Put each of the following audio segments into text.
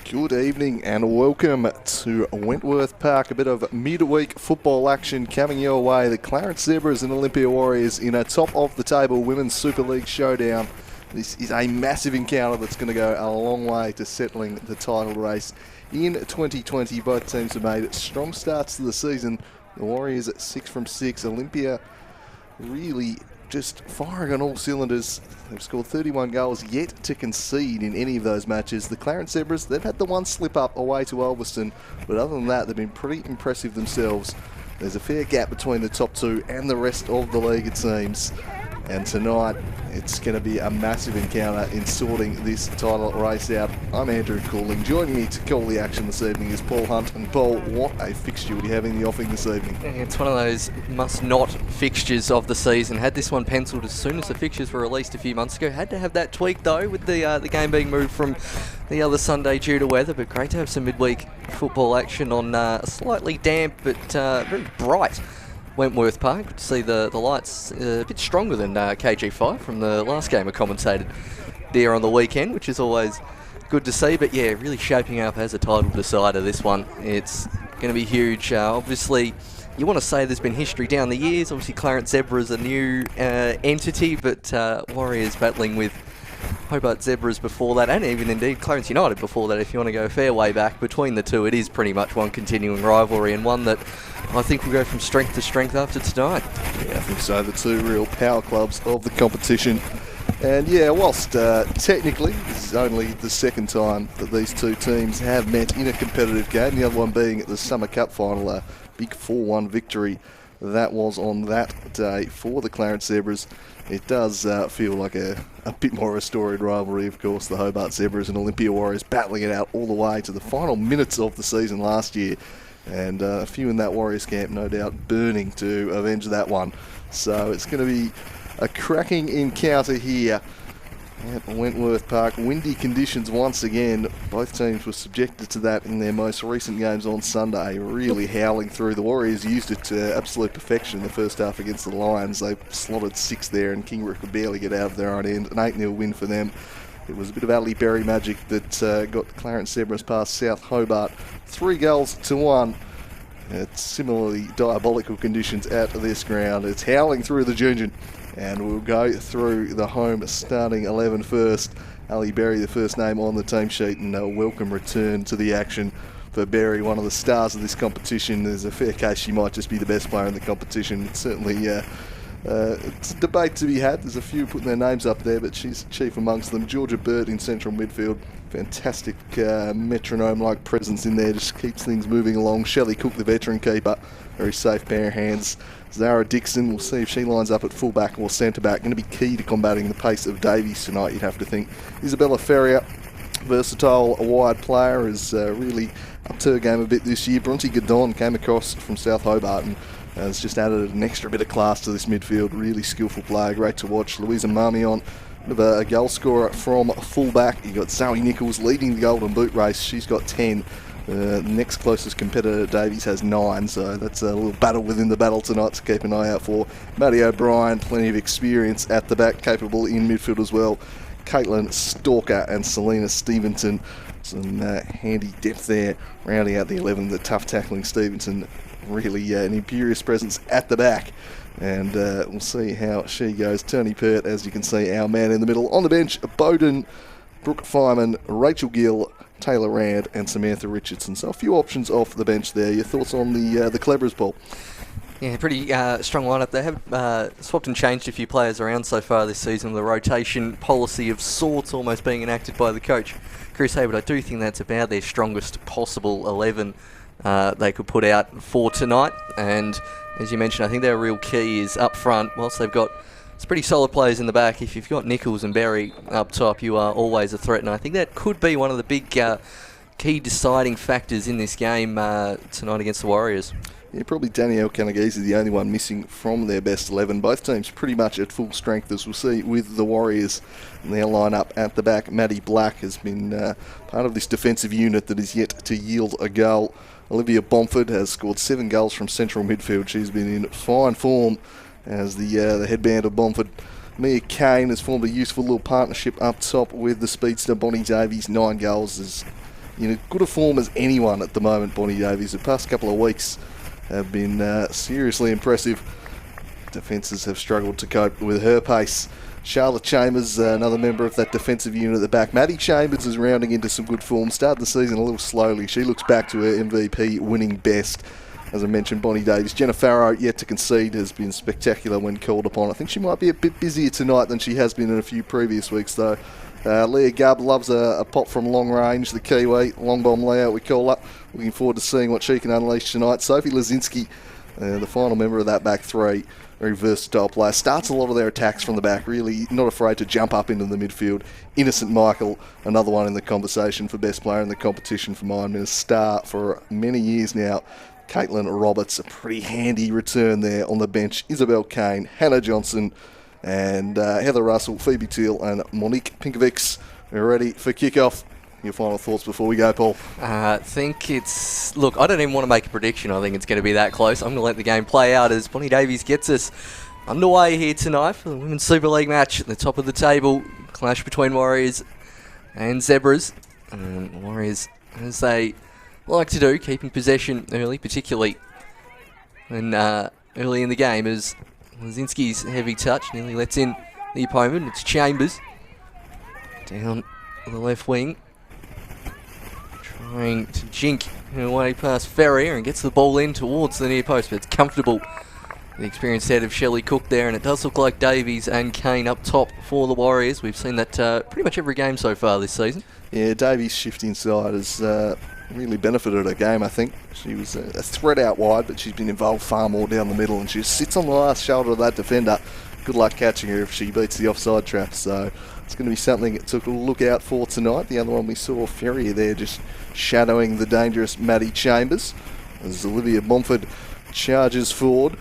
Good evening and welcome to Wentworth Park. A bit of midweek football action coming your way. The Clarence Zebras and Olympia Warriors in a top-of-the-table Women's Super League showdown. This is a massive encounter that's going to go a long way to settling the title race in 2020. Both teams have made strong starts to the season. The Warriors at 6 from 6. Olympia really just firing on all cylinders. They've scored 31 goals, yet to concede in any of those matches. The Clarence Zebras, they've had the one slip up away to Ulverston, but other than that, they've been pretty impressive themselves. There's a fair gap between the top two and the rest of the league, it seems. And tonight, it's going to be a massive encounter in sorting this title race out. I'm Andrew Cooling. Joining me to call the action this evening is Paul Hunt. And Paul, what a fixture we have in the offing this evening. It's one of those must-not fixtures of the season. Had this one penciled as soon as the fixtures were released a few months ago. Had to have that tweak, though, with the game being moved from the other Sunday due to weather. But great to have some midweek football action on a slightly damp but very bright Wentworth Park. Good to see the lights a bit stronger than KG5 from the last game I commentated there on the weekend, which is always good to see. But yeah, really shaping up as a title decider, this one. It's going to be huge. Obviously, you want to say there's been history down the years. Obviously, Clarence Zebras a new entity, but Warriors battling with Hobart Zebras before that, and even indeed Clarence United before that. If you want to go a fair way back between the two, it is pretty much one continuing rivalry, and one that I think will go from strength to strength after tonight. Yeah, I think so. The two real power clubs of the competition. And yeah, whilst technically this is only the second time that these two teams have met in a competitive game, the other one being at the Summer Cup final, a big 4-1 victory that was on that day for the Clarence Zebras. It does feel like a bit more of a storied rivalry, of course. The Hobart Zebras and Olympia Warriors battling it out all the way to the final minutes of the season last year. And a few in that Warriors camp, no doubt, burning to avenge that one. So it's going to be a cracking encounter here at Wentworth Park. Windy conditions once again. Both teams were subjected to that in their most recent games on Sunday, really howling through. The Warriors used it to absolute perfection in the first half against the Lions. They slotted 6 there and Kingbrook could barely get out of their own end. An 8-0 win for them. It was a bit of Ali Berry magic that got the Clarence Zebras past South Hobart 3-1. It's similarly diabolical conditions at this ground. It's howling through the Junjun. And we'll go through the home starting 11 first. Ali Berry, the first name on the team sheet, and a welcome return to the action for Berry, one of the stars of this competition. There's a fair case she might just be the best player in the competition. It's certainly it's a debate to be had. There's a few putting their names up there, but she's chief amongst them. Georgia Burt in central midfield. Fantastic metronome-like presence in there, just keeps things moving along. Shelley Cook, the veteran keeper, very safe pair of hands. Zara Dixon, we'll see if she lines up at fullback or centre-back. Going to be key to combating the pace of Davies tonight, you'd have to think. Isabella Ferrier, versatile, a wide player, has really upped her game a bit this year. Bronte Gadon came across from South Hobart and has just added an extra bit of class to this midfield. Really skillful player, great to watch. Louisa Marmion, a goal scorer from fullback. You got Zoe Nichols leading the Golden Boot race. She's got 10. The next closest competitor, Davies, has 9, so that's a little battle within the battle tonight to keep an eye out for. Maddie O'Brien, plenty of experience at the back, capable in midfield as well. Caitlin Stalker and Selena Stevenson, some handy depth there, rounding out the 11. The tough tackling Stevenson, really an imperious presence at the back. And we'll see how she goes. Tony Pert, as you can see, our man in the middle. On the bench, Bowden, Brooke Fireman, Rachel Gill, Taylor Rand and Samantha Richardson. So a few options off the bench there. Your thoughts on the Cleverers, Paul? Yeah, pretty strong lineup. They have swapped and changed a few players around so far this season, with a rotation policy of sorts almost being enacted by the coach, Chris Hayward. I do think that's about their strongest possible 11 they could put out for tonight. And as you mentioned, I think their real key is up front. Whilst they've got some pretty solid players in the back, if you've got Nichols and Berry up top, you are always a threat. And I think that could be one of the big key deciding factors in this game tonight against the Warriors. Yeah, probably Danielle Canagese is the only one missing from their best 11. Both teams pretty much at full strength, as we'll see with the Warriors and their line-up at the back. Maddie Black has been part of this defensive unit that is yet to yield a goal. Olivia Bomford has scored 7 goals from central midfield. She's been in fine form as the headband of Bomford. Mia Kane has formed a useful little partnership up top with the speedster Bonnie Davies. 9 goals, as in as good a form as anyone at the moment, Bonnie Davies. The past couple of weeks have been seriously impressive. Defences have struggled to cope with her pace. Charlotte Chambers, another member of that defensive unit at the back. Maddie Chambers is rounding into some good form. Started the season a little slowly. She looks back to her MVP winning best. As I mentioned, Bonnie Davies. Jenna Farrow, yet to concede, has been spectacular when called upon. I think she might be a bit busier tonight than she has been in a few previous weeks, though. Leah Gubb loves a pop from long range, the Kiwi. Long bomb layout, we call up. Looking forward to seeing what she can unleash tonight. Sophie Lazinski, the final member of that back three. Very versatile player. Starts a lot of their attacks from the back, really not afraid to jump up into the midfield. Innocent Michael, another one in the conversation for best player in the competition for mine. Been a star for many years now. Caitlin Roberts, a pretty handy return there on the bench. Isabel Kane, Hannah Johnson, and Heather Russell, Phoebe Teal, and Monique Pinkovics. We're ready for kickoff. Your final thoughts before we go, Paul? I think it's... Look, I don't even want to make a prediction. I think it's going to be that close. I'm going to let the game play out as Bonnie Davies gets us underway here tonight for the Women's Super League match at the top of the table. Clash between Warriors and Zebras. And Warriors, as they like to do, keeping possession early, particularly when early in the game, as Lazinski's heavy touch nearly lets in the opponent. It's Chambers down the left wing, trying to jink her way past Ferrier and gets the ball in towards the near post, but it's comfortable. The experienced head of Shelley Cook there, and it does look like Davies and Kane up top for the Warriors. We've seen that pretty much every game so far this season. Yeah, Davies' shift inside has really benefited her game, I think. She was a threat out wide, but she's been involved far more down the middle, and she sits on the last shoulder of that defender. Good luck catching her if she beats the offside trap, so it's going to be something to look out for tonight. The other one we saw, Ferrier there, just shadowing the dangerous Maddie Chambers, as Olivia Momford charges forward,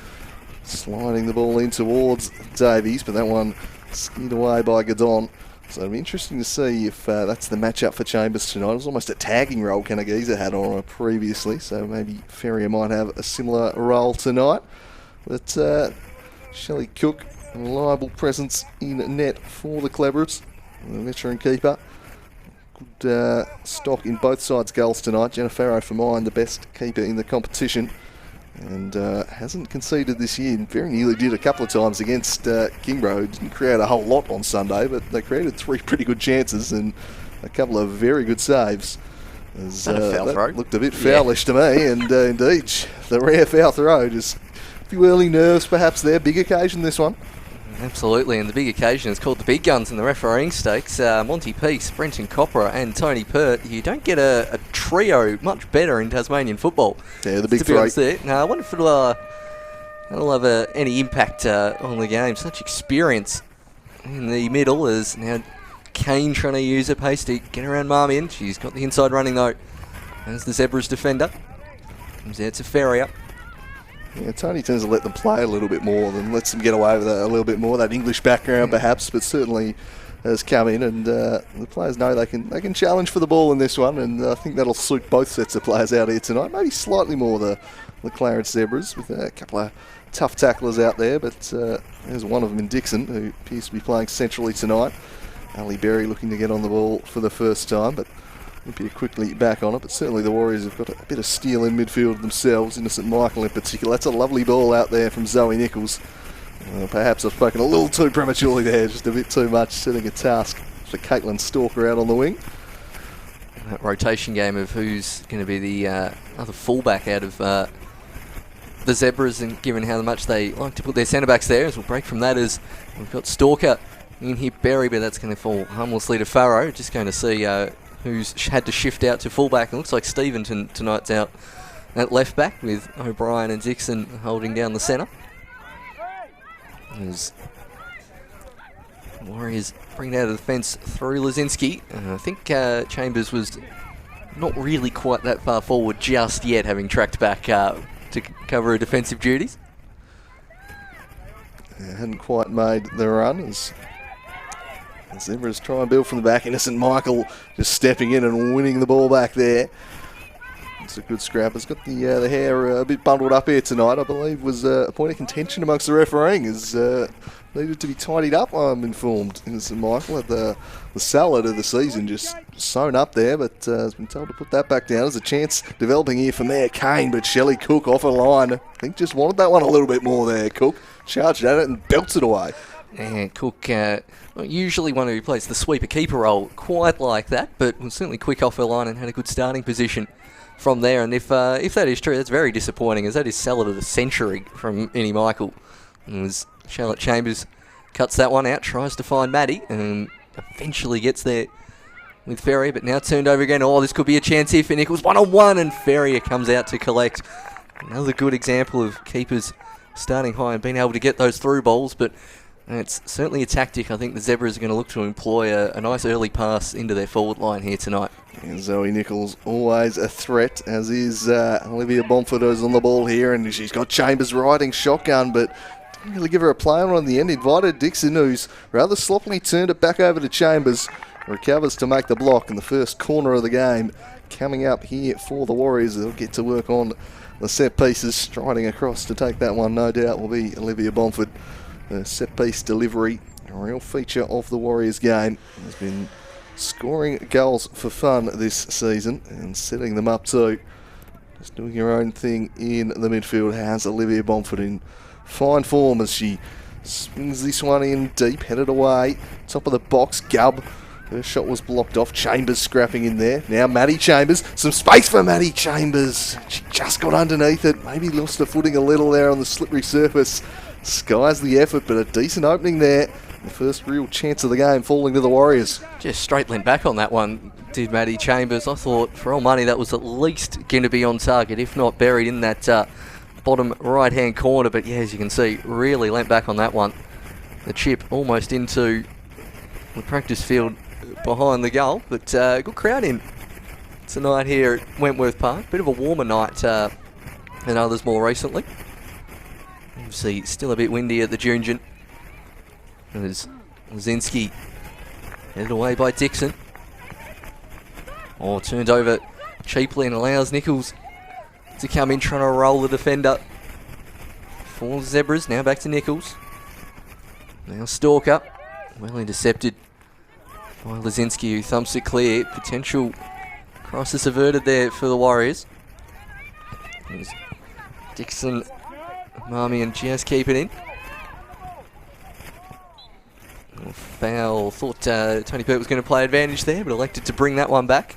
sliding the ball in towards Davies, but that one skinned away by Gadon. So it'll be interesting to see if that's the matchup for Chambers tonight. It was almost a tagging role Kanagiza had on her previously, so maybe Ferrier might have a similar role tonight. But Shelley Cook, a reliable presence in net for the Cleverets, the veteran keeper. Good stock in both sides' goals tonight. Jenna Farrow for mine, the best keeper in the competition, and hasn't conceded this year. Very nearly did a couple of times against Kingborough, who didn't create a whole lot on Sunday, but they created 3 pretty good chances and a couple of very good saves. As, that looked a bit foulish to me, and indeed, the rare foul throw. Just a few early nerves perhaps there. Big occasion this one. Absolutely, and the big occasion is called the big guns in the refereeing stakes. Monty Peace, Brenton Copra and Tony Pert. You don't get a trio much better in Tasmanian football. Yeah, the big three. There. Now, I wonder if it'll have any impact on the game. Such experience in the middle as now Kane trying to use her pace to get around Marmion. She's got the inside running though as the Zebras defender. Comes out to Ferrier. Yeah, Tony tends to let them play a little bit more than lets them get away with it a little bit more. That English background perhaps, but certainly has come in, and the players know they can challenge for the ball in this one, and I think that'll suit both sets of players out here tonight. Maybe slightly more the Clarence Zebras with a couple of tough tacklers out there, but there's one of them in Dixon who appears to be playing centrally tonight. Ali Berry looking to get on the ball for the first time, but Olympia quickly back on it, but certainly the Warriors have got a bit of steel in midfield themselves, Innocent Michael in particular. That's a lovely ball out there from Zoe Nichols. Perhaps I've spoken a little too prematurely there, just a bit too much, setting a task for Caitlin Stalker out on the wing. That rotation game of who's going to be the other fullback out of the Zebras, and given how much they like to put their centre-backs there, as we'll break from that as we've got Stalker in here, Berry, but that's going to fall harmlessly to Farrow. Just going to see who's had to shift out to fullback. It looks like Steventon tonight's out at left back with O'Brien and Dixon holding down the centre. As Warriors bring it out of the fence through Lazinski. I think Chambers was not really quite that far forward just yet, having tracked back to cover her defensive duties. Hadn't quite made the run as Zebras try and build from the back. Innocent Michael just stepping in and winning the ball back there. It's a good scrap. It's got the hair a bit bundled up here tonight. I believe was a point of contention amongst the refereeing. Is needed to be tidied up, I'm informed. And St Michael had the salad of the season just sewn up there, but has been told to put that back down. There's a chance developing here for Mayor Kane, but Shelley Cook off a line. I think just wanted that one a little bit more there. Cook charged at it and belts it away. And Cook, not usually one who plays the sweeper-keeper role quite like that, but was certainly quick off her line and had a good starting position from there. And if that is true, that's very disappointing, as that is salad of the century from Innie Michael. As Charlotte Chambers cuts that one out, tries to find Maddie, and eventually gets there with Ferrier, but now turned over again. Oh, this could be a chance here for Nichols. 1-on-1, and Ferrier comes out to collect. Another good example of keepers starting high and being able to get those through balls, but it's certainly a tactic I think the Zebras are going to look to employ, a nice early pass into their forward line here tonight. And Zoe Nichols always a threat, as is Olivia Bomford, who's on the ball here, and she's got Chambers riding shotgun, but didn't really give her a play on the end. Invited Dixon, who's rather sloppily turned it back over to Chambers, recovers to make the block in the first corner of the game. Coming up here for the Warriors, they'll get to work on the set pieces, striding across to take that one, no doubt, will be Olivia Bomford. The set piece delivery, a real feature of the Warriors game, has been scoring goals for fun this season and setting them up too. Just doing her own thing in the midfield has Olivia Bomford in fine form as she swings this one in deep, headed away, top of the box. Gubb, her shot was blocked off. Chambers scrapping in there. Now Maddie Chambers, some space for Maddie Chambers. She just got underneath it, maybe lost her footing a little there on the slippery surface. Skies the effort, but a decent opening there. The first real chance of the game falling to the Warriors. Just straight leant back on that one, did Maddie Chambers. I thought for all money that was at least going to be on target, if not buried in that bottom right-hand corner. But yeah, as you can see, really leant back on that one. The chip almost into the practice field behind the goal, but good crowd in tonight here at Wentworth Park. Bit of a warmer night than others more recently. Obviously, still a bit windy at the Jungian. As Lazinski headed away by Dixon. Oh, turned over cheaply and allows Nichols to come in, trying to roll the defender for the Zebras. Now back to Nichols. Now Stalker, well intercepted by Lazinski, who thumps it clear. Potential crisis averted there for the Warriors. There's Dixon, Marmy and just keep it in. Foul. Thought Tony Pert was going to play advantage there, but elected to bring that one back.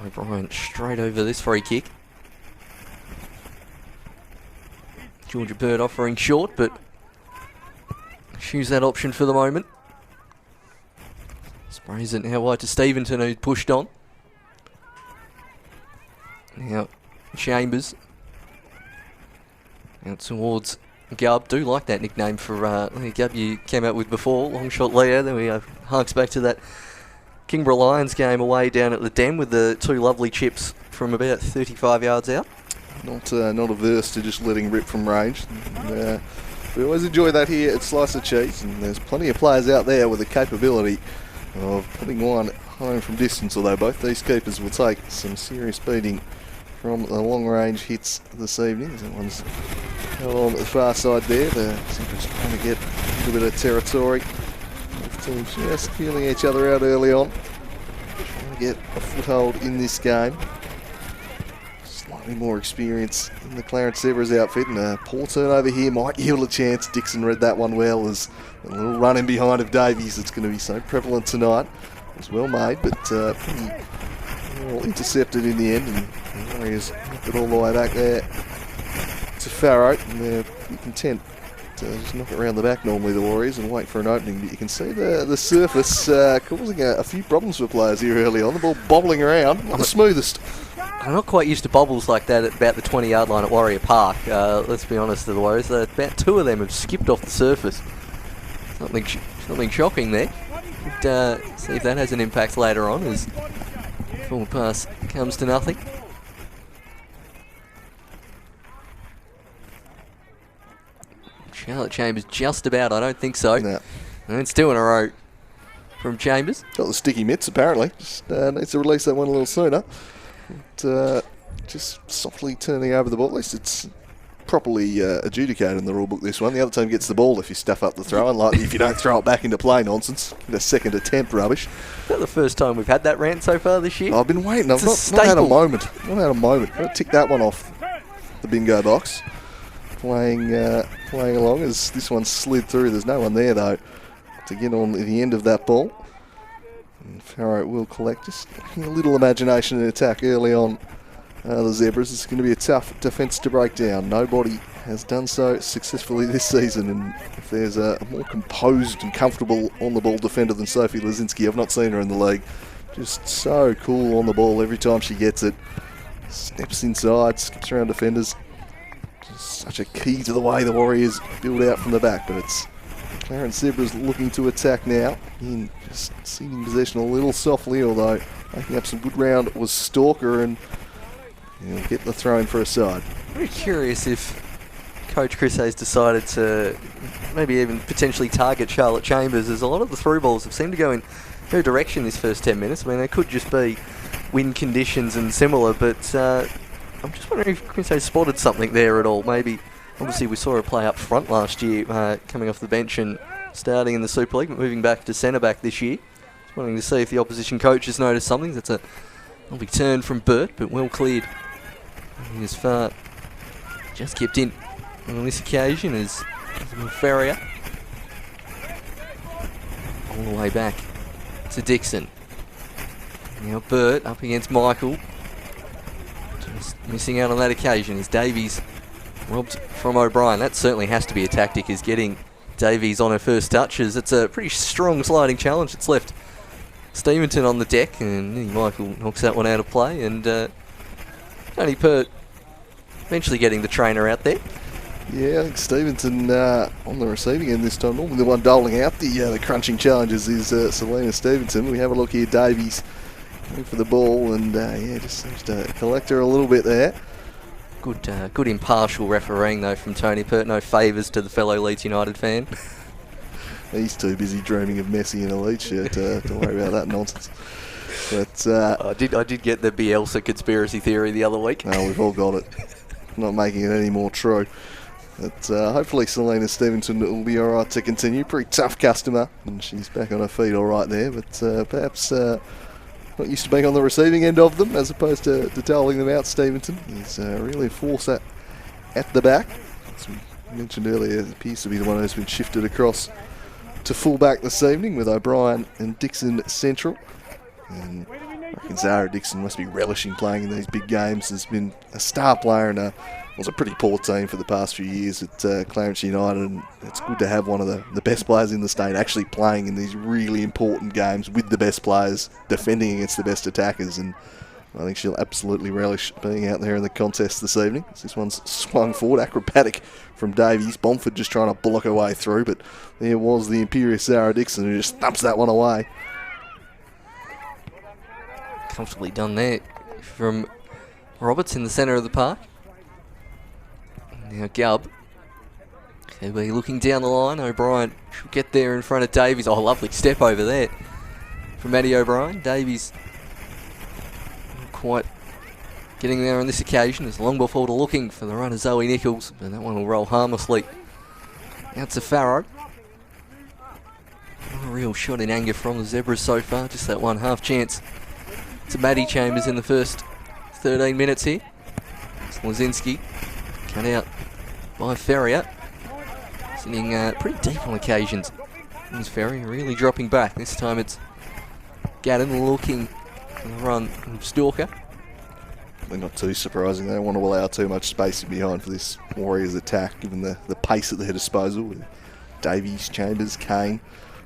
O'Brien straight over this free kick. Georgia Bird offering short, but choose that option for the moment. Sprays it now wide to Steventon, who pushed on. Now Chambers out towards Gubb. Do like that nickname for Gubb you came out with before, long shot Leo. Then we harks back to that Kingborough Lions game away down at the Den with the two lovely chips from about 35 yards out. Not averse to just letting rip from range. And, we always enjoy that here at Slice of Cheese, and there's plenty of players out there with the capability of putting one home from distance, although both these keepers will take some serious beating from the long range hits this evening. That one's held on the far side there. The Zebras trying to get a little bit of territory. Both teams just feeling each other out early on, trying to get a foothold in this game. Slightly more experience in the Clarence Zebras outfit, and a poor turnover here might yield a chance. Dixon read that one well, as a little run in behind of Davies that's going to be so prevalent tonight. It was well made, but pretty well intercepted in the end, and the Warriors knocked it all the way back there to Farrow, and they're pretty content to just knock it around the back normally, the Warriors, and wait for an opening. But you can see the surface causing a few problems for players here early on. The ball bobbling around, not the smoothest. I'm not quite used to bobbles like that at about the 20-yard line at Warrior Park. Let's be honest to the Warriors. About two of them have skipped off the surface. Something shocking there. But, see if that has an impact later on as forward pass comes to nothing. Charlotte Chambers just about. I don't think so. No. And it's two in a row from Chambers. Got the sticky mitts, apparently. Just needs to release that one a little sooner. But, just softly turning over the ball. At least it's properly adjudicated in the rule book, this one. The other team gets the ball if you stuff up the throw, unlike if you don't throw it back into play nonsense. Get a second attempt rubbish. Is that the first time we've had that rant so far this year? I've been waiting. I've not had a moment. Not had a moment. I'll tick that one off the bingo box. Playing along as this one slid through. There's no one there, though, to get on the end of that ball. And Farrow will collect. Just a little imagination and attack early on. The Zebras. It's going to be a tough defence to break down. Nobody has done so successfully this season, and if there's a more composed and comfortable on-the-ball defender than Sophie Lazinski, I've not seen her in the league. Just so cool on the ball every time she gets it. Steps inside, skips around defenders. Just such a key to the way the Warriors build out from the back, but it's Clarence Zebras looking to attack now. In just ceding possession a little softly, although making up some good ground was Stalker, and he'll get the throw in for a side. Very curious if Coach Chris Hayes decided to maybe even potentially target Charlotte Chambers, as a lot of the through balls have seemed to go in her direction this first 10 minutes. I mean, they could just be wind conditions and similar, but I'm just wondering if Chris Hayes spotted something there at all. Maybe, obviously we saw her play up front last year, coming off the bench and starting in the Super League, but moving back to centre back this year. Just wanting to see if the opposition coach has noticed something. That's a lovely turn from Burt, but well cleared. As far, just kept in on this occasion is Ferrier. All the way back to Dixon. Now Burt up against Michael. Just missing out on that occasion is Davies robbed from O'Brien. That certainly has to be a tactic, is getting Davies on her first touches. It's a pretty strong sliding challenge. It's left Steventon on the deck, and Michael knocks that one out of play, and Tony Pert eventually getting the trainer out there. Yeah, I think Stevenson on the receiving end this time. Normally the one doling out the crunching challenges is Selena Stevenson. We have a look here, Davies going for the ball, and just seems to collect her a little bit there. Good impartial refereeing though from Tony Pert. No favours to the fellow Leeds United fan. He's too busy dreaming of Messi in a Leeds shirt to worry about that nonsense. But I did get the Bielsa conspiracy theory the other week. No, we've all got it. Not making it any more true. But hopefully Selena Stevenson will be all right to continue. Pretty tough customer, and she's back on her feet all right there. But perhaps not used to being on the receiving end of them, as opposed to doling them out. Stevenson is really a force at the back. As we mentioned earlier, it appears to be the one who's been shifted across to full-back this evening, with O'Brien and Dixon central. And I reckon Zara Dixon must be relishing playing in these big games. Has been a star player and was a pretty poor team for the past few years at Clarence United, and it's good to have one of the best players in the state actually playing in these really important games with the best players, defending against the best attackers, and I think she'll absolutely relish being out there in the contest this evening. This one's swung forward, acrobatic from Davies. Bomford just trying to block her way through, but there was the imperious Zara Dixon who just thumps that one away. Comfortably done there from Roberts in the centre of the park. Now Gubb. He'll be looking down the line. O'Brien should get there in front of Davies. Oh, lovely step over there from Maddie O'Brien. Davies not quite getting there on this occasion. As long ball looking for the runner Zoe Nichols, and that one will roll harmlessly out to Farrow. Not a real shot in anger from the Zebras so far. Just that one half chance to Maddie Chambers in the first 13 minutes here. It's Lazinski cut out by Ferrier. Sitting pretty deep on occasions. Here's Ferrier really dropping back. This time it's Gadden looking for the run of Stalker. They're not too surprising. They don't want to allow too much space in behind for this Warriors attack, given the pace at their disposal with Davies, Chambers, Kane.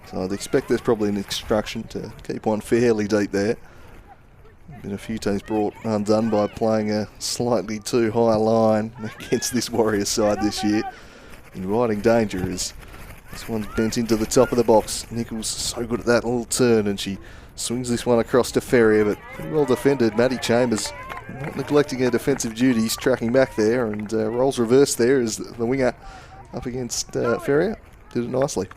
So I'd expect there's probably an instruction to keep one fairly deep there. Been a few teams brought undone by playing a slightly too high line against this Warriors side this year. Inviting danger as this one's bent into the top of the box. Nichols so good at that little turn, and she swings this one across to Ferrier, but pretty well defended. Maddie Chambers not neglecting her defensive duties, tracking back there, and rolls reverse there as the winger up against Ferrier. Did it nicely.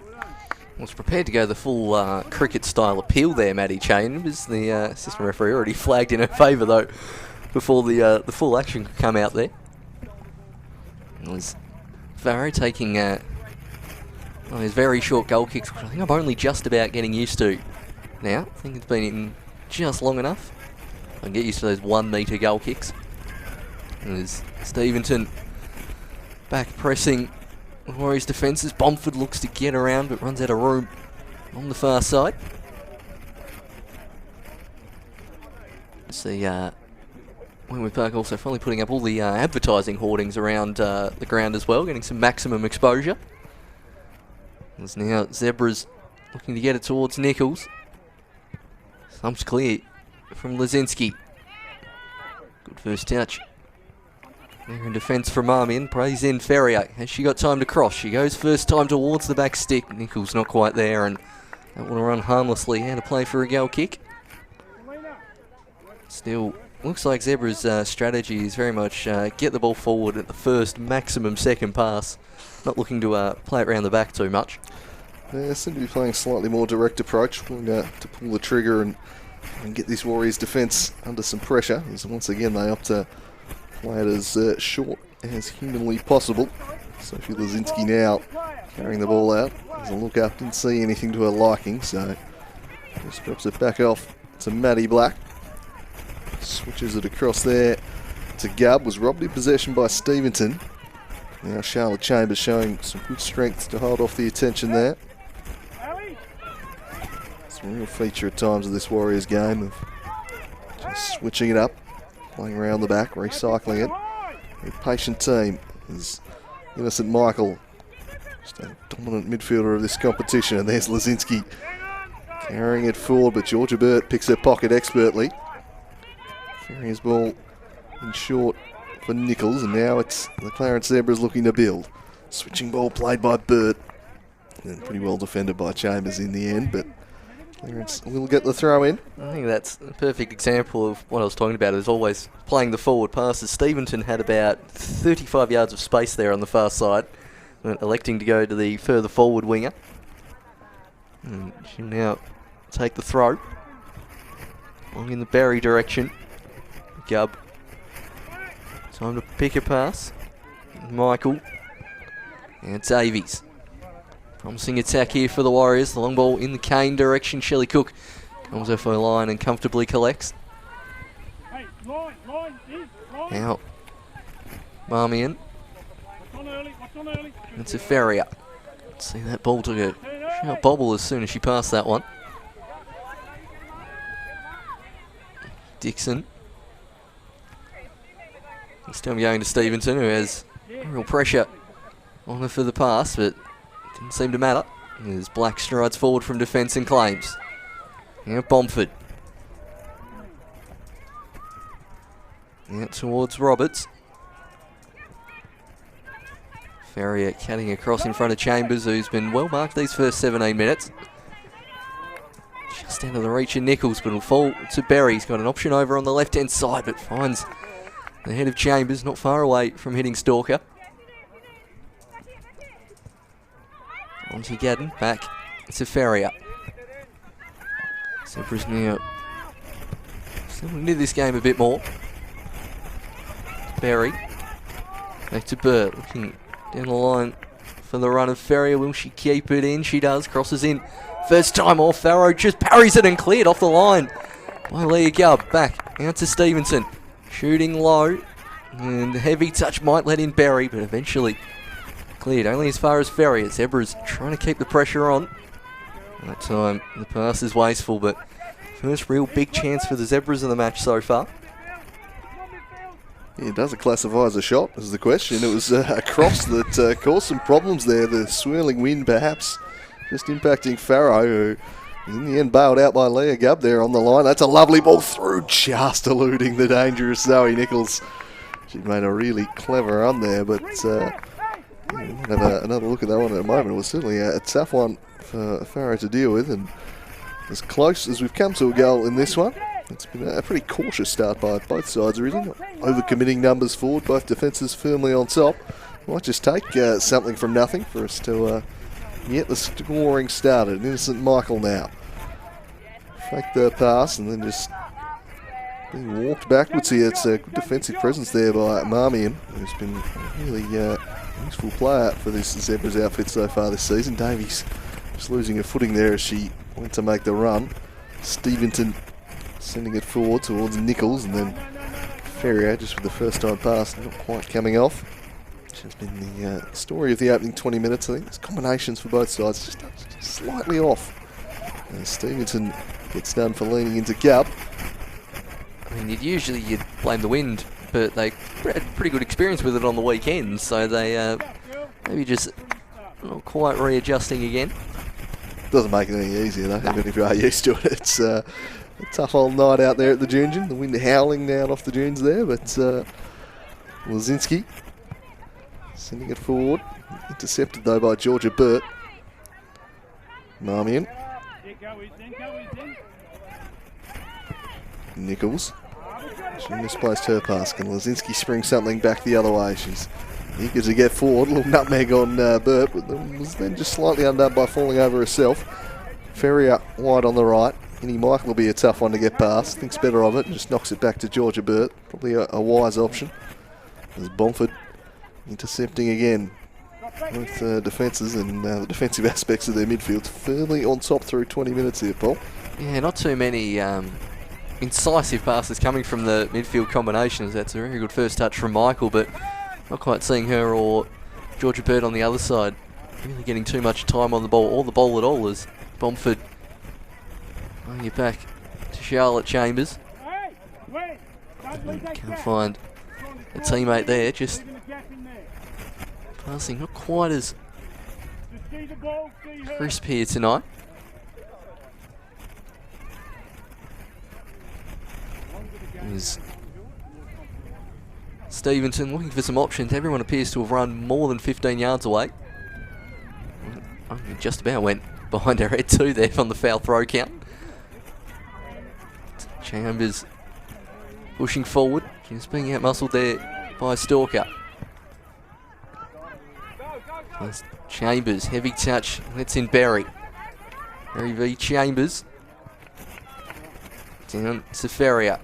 was prepared to go the full cricket style appeal there, Maddie Chambers. The assistant referee already flagged in her favour though before the full action could come out there. It was Farrow taking his very short goal kicks, which I think I'm only just about getting used to now. I think it's been in just long enough. I can get used to those 1 metre goal kicks. And there's Stevenson back pressing Warriors defences. Bomford looks to get around but runs out of room on the far side. See Wentworth Park also finally putting up all the advertising hoardings around the ground as well, getting some maximum exposure. There's now Zebras looking to get it towards Nichols. Thumbs clear from Lazinski. Good first touch. There in defence from Armin. Prays in Ferrier. Has she got time to cross? She goes first time towards the back stick. Nichols not quite there, and that will run harmlessly out of play for a goal kick. Still, looks like Zebra's strategy is very much get the ball forward at the first maximum second pass. Not looking to play it around the back too much. They seem to be playing a slightly more direct approach, willing to pull the trigger and get this Warriors defence under some pressure. As once again they opt to play it as short as humanly possible. Sophie Lazinski now carrying the ball out. Doesn't look up, didn't see anything to her liking, so just drops it back off to Maddie Black. Switches it across there to Gubb. Was robbed in possession by Stevenson. Now Charlotte Chambers showing some good strength to hold off the attention there. It's a real feature at times of this Warriors game of just switching it up, playing around the back, recycling it. A patient team is Innocent Michael, just a dominant midfielder of this competition, and there's Lazinski carrying it forward, but Georgia Burt picks her pocket expertly. Ferrier's ball in short for Nichols, and now it's the Clarence Zebras looking to build. Switching ball played by Burt, and pretty well defended by Chambers in the end, but Clarence will get the throw in. I think that's a perfect example of what I was talking about, is always playing the forward passes. Stevenson had about 35 yards of space there on the far side, electing to go to the further forward winger. And she'll now take the throw along in the Barry direction. Gubb. Time to pick a pass. Michael. And Davies. Promising attack here for the Warriors. The long ball in the Kane direction. Shelley Cook comes off her line and comfortably collects. Now, Marmion. It's a Ferrier. See that ball took a sharp bobble as soon as she passed that one. Dixon. This time going to Stevenson, who has real pressure on her for the pass, but didn't seem to matter. As Black strides forward from defence and claims. Now Bomford. Out towards Roberts. Ferrier cutting across in front of Chambers, who's been well marked these first 17 minutes. Just out of the reach of Nichols, but will fall to Berry. He's got an option over on the left-hand side, but finds the head of Chambers, not far away from hitting Stalker. On to Gadden, back to Ferrier. Zebras now still near this game a bit more. Berry, back to Burt, looking down the line for the run of Ferrier. Will she keep it in? She does, crosses in. First time off, Farrow just parries it and cleared off the line by Leah Gubb. Back out to Stevenson. Shooting low, and the heavy touch might let in Berry, but eventually cleared only as far as Ferrier. Zebras trying to keep the pressure on. That time the pass is wasteful, but first real big chance for the Zebras in the match so far. Yeah, does it classify as a shot, is the question. It was a cross that caused some problems there. The swirling wind perhaps just impacting Farrow, who is in the end bailed out by Leah Gubb there on the line. That's a lovely ball through, just eluding the dangerous Zoe Nichols. She made a really clever run there, but we'll have another look at that one in a moment. It was certainly a tough one for Farrow to deal with, and as close as we've come to a goal in this one. It's been a pretty cautious start by both sides, really. Not over-committing numbers forward, both defences firmly on top. Might just take something from nothing for us to Yet the scoring started. Innocent Michael now. Fake the pass and then just being walked backwards here. It's a good defensive presence there by Marmion, who's been a really useful player for this Zebras outfit so far this season. Davies just losing her footing there as she went to make the run. Steventon sending it forward towards Nichols, and then Ferrier just with the first time pass not quite coming off. Which has been the story of the opening 20 minutes. I think there's combinations for both sides just slightly off. Steventon gets done for leaning into gap. I mean, you'd blame the wind, but they had pretty good experience with it on the weekend, so they maybe just not quite readjusting again. Doesn't make it any easier though, even if you are used to it. It's a tough old night out there at the Junjun. The wind howling down off the dunes there, but Lazinski sending it forward. Intercepted though by Georgia Burt. Marmion. Nichols. She misplaced her pass. Can Lazinski spring something back the other way? She's eager to get forward. A little nutmeg on Burt, but was then just slightly undone by falling over herself. Ferrier wide on the right. Any Michael will be a tough one to get past. Thinks better of it and just knocks it back to Georgia Burt. Probably a wise option. There's Bomford intercepting again. Both defences and the defensive aspects of their midfield firmly on top through 20 minutes here, Paul. Yeah, not too many incisive passes coming from the midfield combinations. That's a very good first touch from Michael, but not quite seeing her or Georgia Bird on the other side really getting too much time on the ball, or the ball at all, as Bomford laying it back to Charlotte Chambers. Can't find a teammate there, just passing not quite as crisp here tonight. There's Stevenson looking for some options. Everyone appears to have run more than 15 yards away. I mean, just about went behind her head too there from the foul throw count. Chambers pushing forward. She's being outmuscled there by Stalker. There's Chambers, heavy touch, lets in Berry. Berry v Chambers. Down to Ferrier.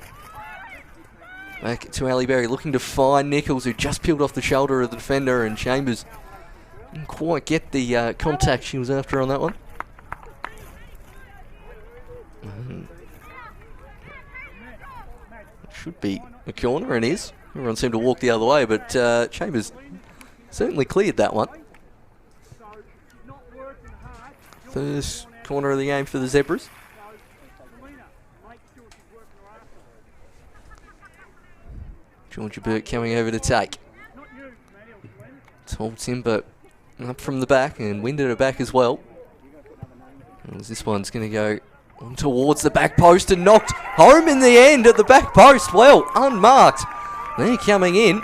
Back to Ali Berry, looking to find Nichols, who just peeled off the shoulder of the defender, and Chambers didn't quite get the contact she was after on that one. It should be a corner, and is. Everyone seemed to walk the other way, but Chambers certainly cleared that one. First corner of the game for the Zebras. Georgia Burt coming over to take. Told Timber up from the back and winded her back as well. As this one's going to go on towards the back post and knocked home in the end at the back post. Well, unmarked. They're coming in.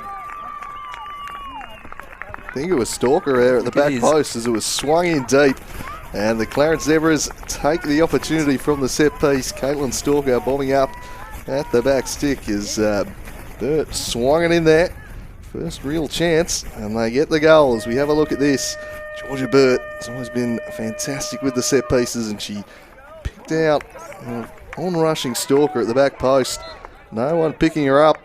I think it was Stalker there at the back post as it was swung in deep. And the Clarence Zebras take the opportunity from the set piece. Caitlin Stalker bombing up at the back stick as Burt swung it in there. First real chance, and they get the goal as we have a look at this. Georgia Burt has always been fantastic with the set pieces, and she picked out on-rushing Stalker at the back post. No one picking her up.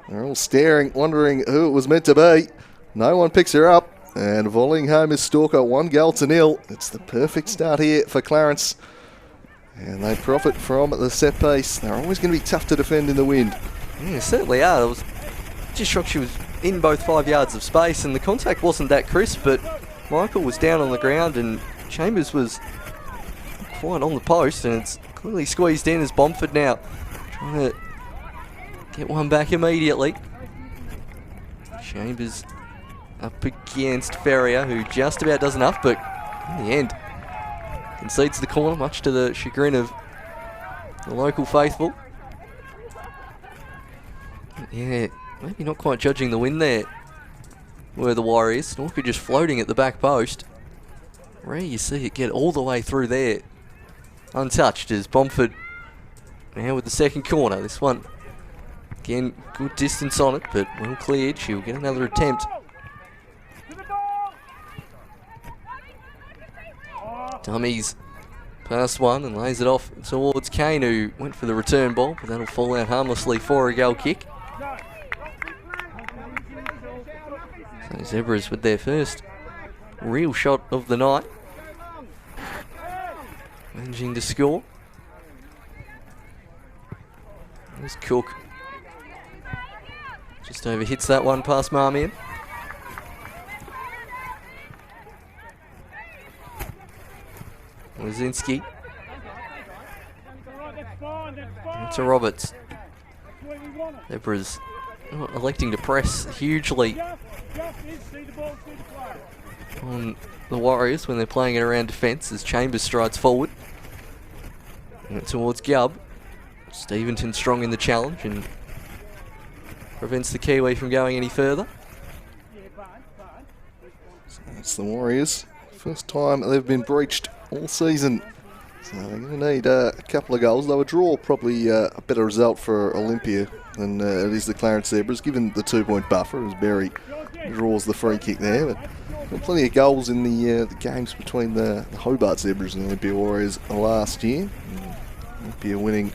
They're all staring, wondering who it was meant to be. No one picks her up, and volleying home is Stalker, 1-0. It's the perfect start here for Clarence, and they profit from the set piece. They're always going to be tough to defend in the wind. Yeah, certainly are. I was just shocked she was in both 5 yards of space, and the contact wasn't that crisp, but Michael was down on the ground and Chambers was quite on the post, and it's clearly squeezed in as Bomford now trying to get one back immediately. Chambers up against Ferrier, who just about does enough, but in the end concedes the corner, much to the chagrin of the local faithful. Yeah, maybe not quite judging the win there were the Warriors. Stalker just floating at the back post. Rare you see it get all the way through there untouched as Bomford now with the second corner. This one, again, good distance on it, but well cleared. She'll get another attempt. Dummies past one and lays it off towards Kane, who went for the return ball, but that'll fall out harmlessly for a goal kick. So Zebras with their first real shot of the night, managing to score. There's Cook. Just overhits that one past Marmion. Wazinski. To Roberts. Zebras electing to press hugely on the Warriors when they're playing it around defence as Chambers strides forward. And towards Gubb. Steventon strong in the challenge and prevents the Kiwi from going any further. So that's the Warriors. First time they've been breached all season. So they're going to need a couple of goals. Though a draw probably a better result for Olympia than it is the Clarence Zebras, given the 2-point buffer as Berry draws the free kick there. But plenty of goals in the games between the Hobart Zebras and the Olympia Warriors last year. Olympia winning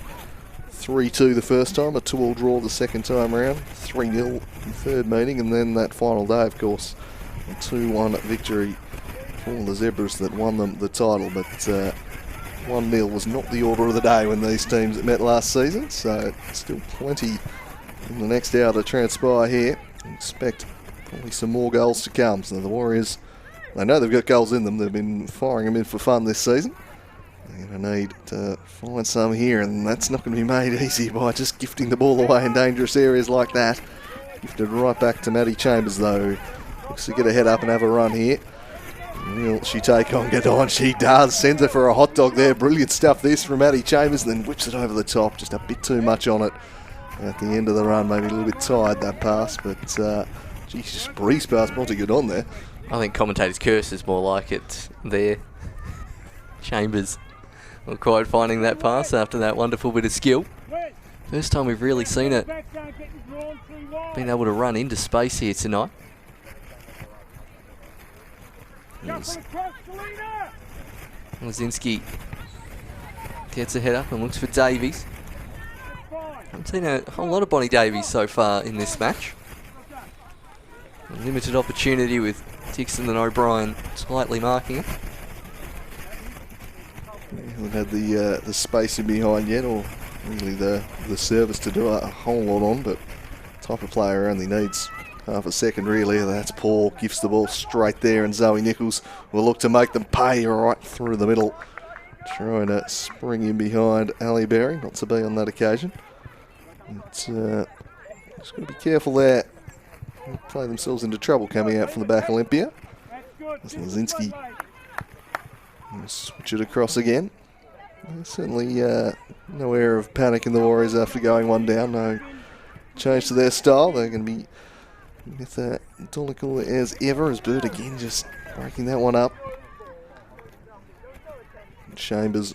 3-2 the first time, a 2-2 draw the second time around, 3-0 the third meeting, and then that final day, of course, a 2-1 victory for the Zebras that won them the title. But 1-0 was not the order of the day when these teams met last season, so still plenty in the next hour to transpire here. Expect probably some more goals to come. So the Warriors, they know they've got goals in them. They've been firing them in for fun this season. They're going to need to find some here, and that's not going to be made easy by just gifting the ball away in dangerous areas like that. Gifted right back to Maddie Chambers, though. Looks to get a head up and have a run here. Will she take on Gadon? She does. Sends her for a hot dog there. Brilliant stuff this from Maddie Chambers, and then whips it over the top. Just a bit too much on it at the end of the run. Maybe a little bit tired, that pass, but she just breezed past Monty Gadon there. I think commentators' curse is more like it there. Chambers not quite finding that pass after that wonderful bit of skill. First time we've really seen it being able to run into space here tonight. Lazinski gets a head up and looks for Davies. Haven't seen a whole lot of Bonnie Davies so far in this match. A limited opportunity with Dixon and O'Brien slightly marking it. Haven't had the space in behind yet, or really the service to do a whole lot on, but type of player only needs half a second really. That's Paul, gives the ball straight there, and Zoe Nichols will look to make them pay right through the middle, trying to spring in behind Ali Berry, not to be on that occasion. Just got to be careful there. They'll play themselves into trouble coming out from the back Olympia. As Lazinski switch it across again. Certainly no air of panic in the Warriors after going one down. No change to their style. They're going to be methodical as ever, as Bird again just breaking that one up. Chambers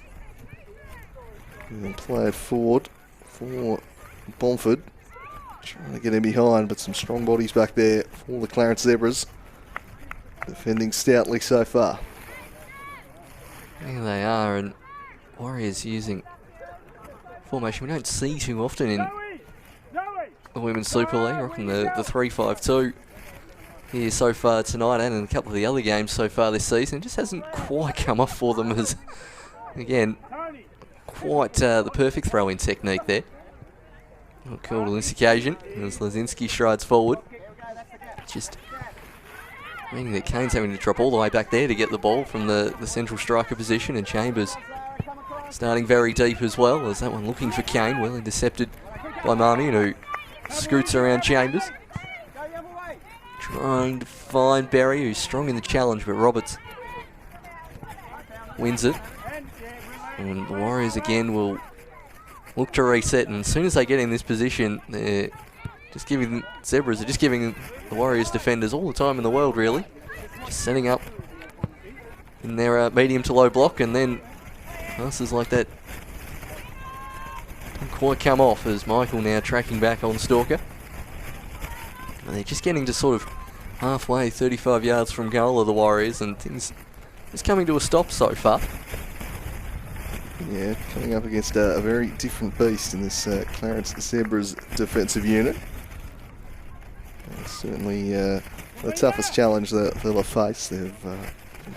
going to play it forward for Bomford. Trying to get in behind, but some strong bodies back there for the Clarence Zebras. Defending stoutly so far. There they are, and Warriors using formation we don't see too often in the Women's Super League, rocking the 3-5-2 here so far tonight and in a couple of the other games so far this season. It just hasn't quite come off for them as, again, quite the perfect throw-in technique there. Not called on this occasion as Lazinski strides forward. Just meaning that Kane's having to drop all the way back there to get the ball from the central striker position, and Chambers starting very deep as well, as that one looking for Kane, well intercepted by Marmion, who scoots around Chambers. Trying to find Berry, who's strong in the challenge, but Roberts wins it. And the Warriors again will look to reset, and as soon as they get in this position, they're just giving Zebras are just giving the Warriors defenders all the time in the world, really. Just setting up in their medium to low block, and then passes like that don't quite come off, as Michael now tracking back on Stalker. And they're just getting to sort of halfway, 35 yards from goal of the Warriors, and things is coming to a stop so far. Yeah, coming up against a very different beast in this Clarence Zebras defensive unit. Certainly the toughest challenge that they'll have faced. They've been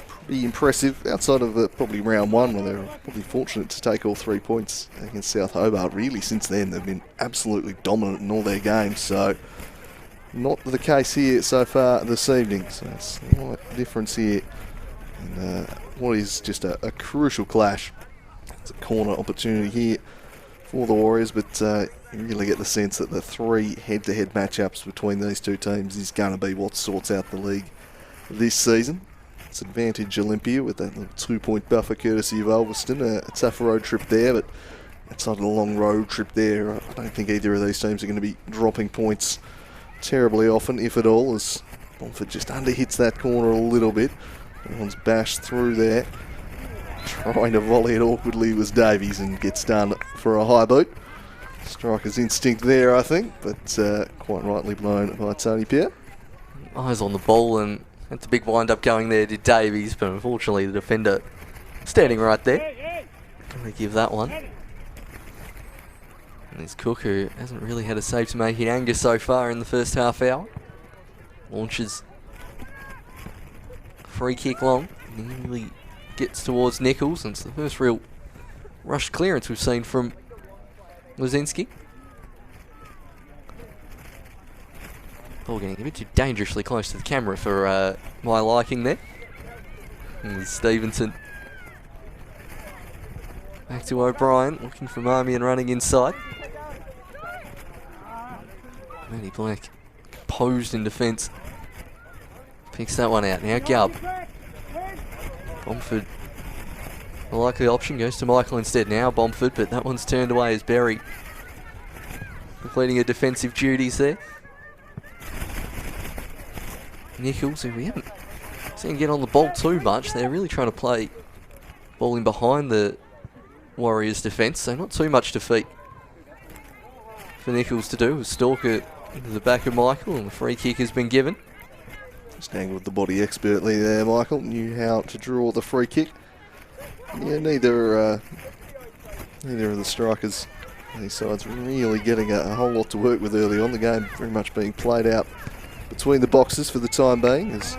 pretty impressive outside of probably round one, where they were probably fortunate to take all 3 points against South Hobart. Really, since then, they've been absolutely dominant in all their games. So, not the case here so far this evening. So, a slight difference here. And what is just a crucial clash. It's a corner opportunity here for the Warriors, but you really get the sense that the 3 head-to-head matchups between these two teams is going to be what sorts out the league this season. It's advantage Olympia with that little 2-point buffer courtesy of Ulverston. A tough road trip there, but outside of the long road trip there, I don't think either of these teams are going to be dropping points terribly often, if at all, as Bomford just underhits that corner a little bit. That one's bashed through there. Trying to volley it awkwardly was Davies and gets done for a high boot. Striker's instinct there, I think, but quite rightly blown by Tony Pierre. Eyes on the ball, and that's a big wind-up going there to Davies, but unfortunately the defender standing right there. Gonna give that one. And there's Cook, who hasn't really had a save to make in anger so far in the first half hour. Launches free kick long, nearly gets towards Nichols, and it's the first real rush clearance we've seen from Lozinski. Ball getting a bit too dangerously close to the camera for my liking there. And Stevenson back to O'Brien, looking for Marmion running inside. Matty Black posed in defence. Picks that one out. Now Gubb. Bomford, the likely option, goes to Michael instead. Now Bomford, but that one's turned away as Berry completing her defensive duties there. Nichols, who we haven't seen get on the ball too much. They're really trying to play ball in behind the Warriors' defence, so not too much defeat for Nichols to do. Stalk it into the back of Michael, and the free kick has been given. Just angled the body expertly there, Michael. Knew how to draw the free kick. Yeah, neither of the strikers, these sides, really getting a whole lot to work with early on. The game very much being played out between the boxes for the time being, as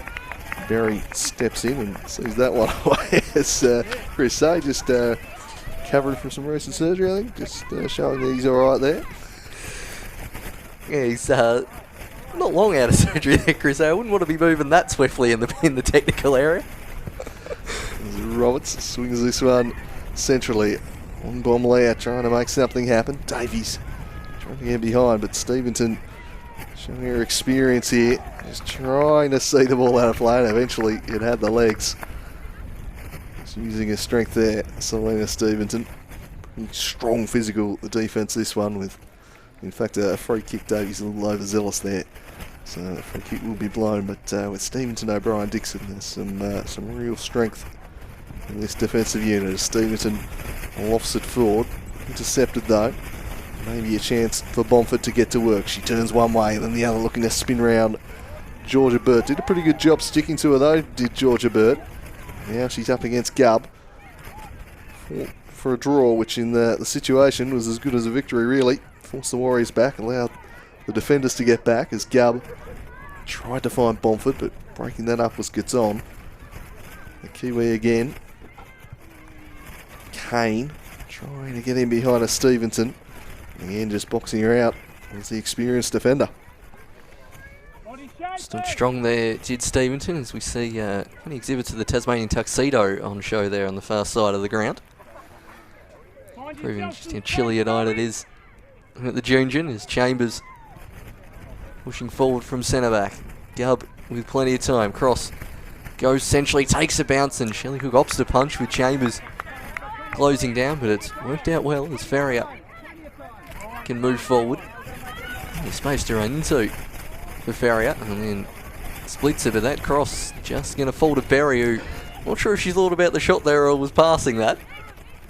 Berry steps in and sees that one away. As Chris say, just recovering from some recent surgery, I think. Just showing that he's all right there. Yeah, he's not long out of surgery there, Chris. I wouldn't want to be moving that swiftly in the technical area. Roberts swings this one centrally. On Bomlea trying to make something happen. Davies trying to get behind, but Stevenson showing her experience here. Just trying to see the ball out of play, and eventually it had the legs. Just using her strength there, Selena Stevenson. Pretty strong physical defence this one, with in fact a free kick. Davies a little overzealous there, so the free kick will be blown. But with Stevenson, O'Brien, Dixon, there's some real strength in this defensive unit. As Stevenson lofts it forward, intercepted though. Maybe a chance for Bomford to get to work. She turns one way and then the other, looking to spin round Georgia Burt. Did a pretty good job sticking to her though, did Georgia Burt. Now she's up against Gubb for a draw, which in the situation was as good as a victory really. Forced the Warriors back, allowed the defenders to get back as Gubb tried to find Bomford, but breaking that up was Gatzon. The Kiwi again. Kane trying to get in behind a Stevenson. Again, just boxing her out as the experienced defender. Stood strong there, did Stevenson, as we see many exhibits of the Tasmanian tuxedo on show there on the far side of the ground. Proving just how chilly a night it is at the Junjun, as Chambers pushing forward from centre back. Gubb with plenty of time. Cross goes centrally, takes a bounce, and Shelley Cook opts to punch with Chambers closing down, but it's worked out well as Farrier can move forward. There's space to run into for Farrier, and then splits it, but that cross just going to fall to Berry, who not sure if she thought about the shot there or was passing that.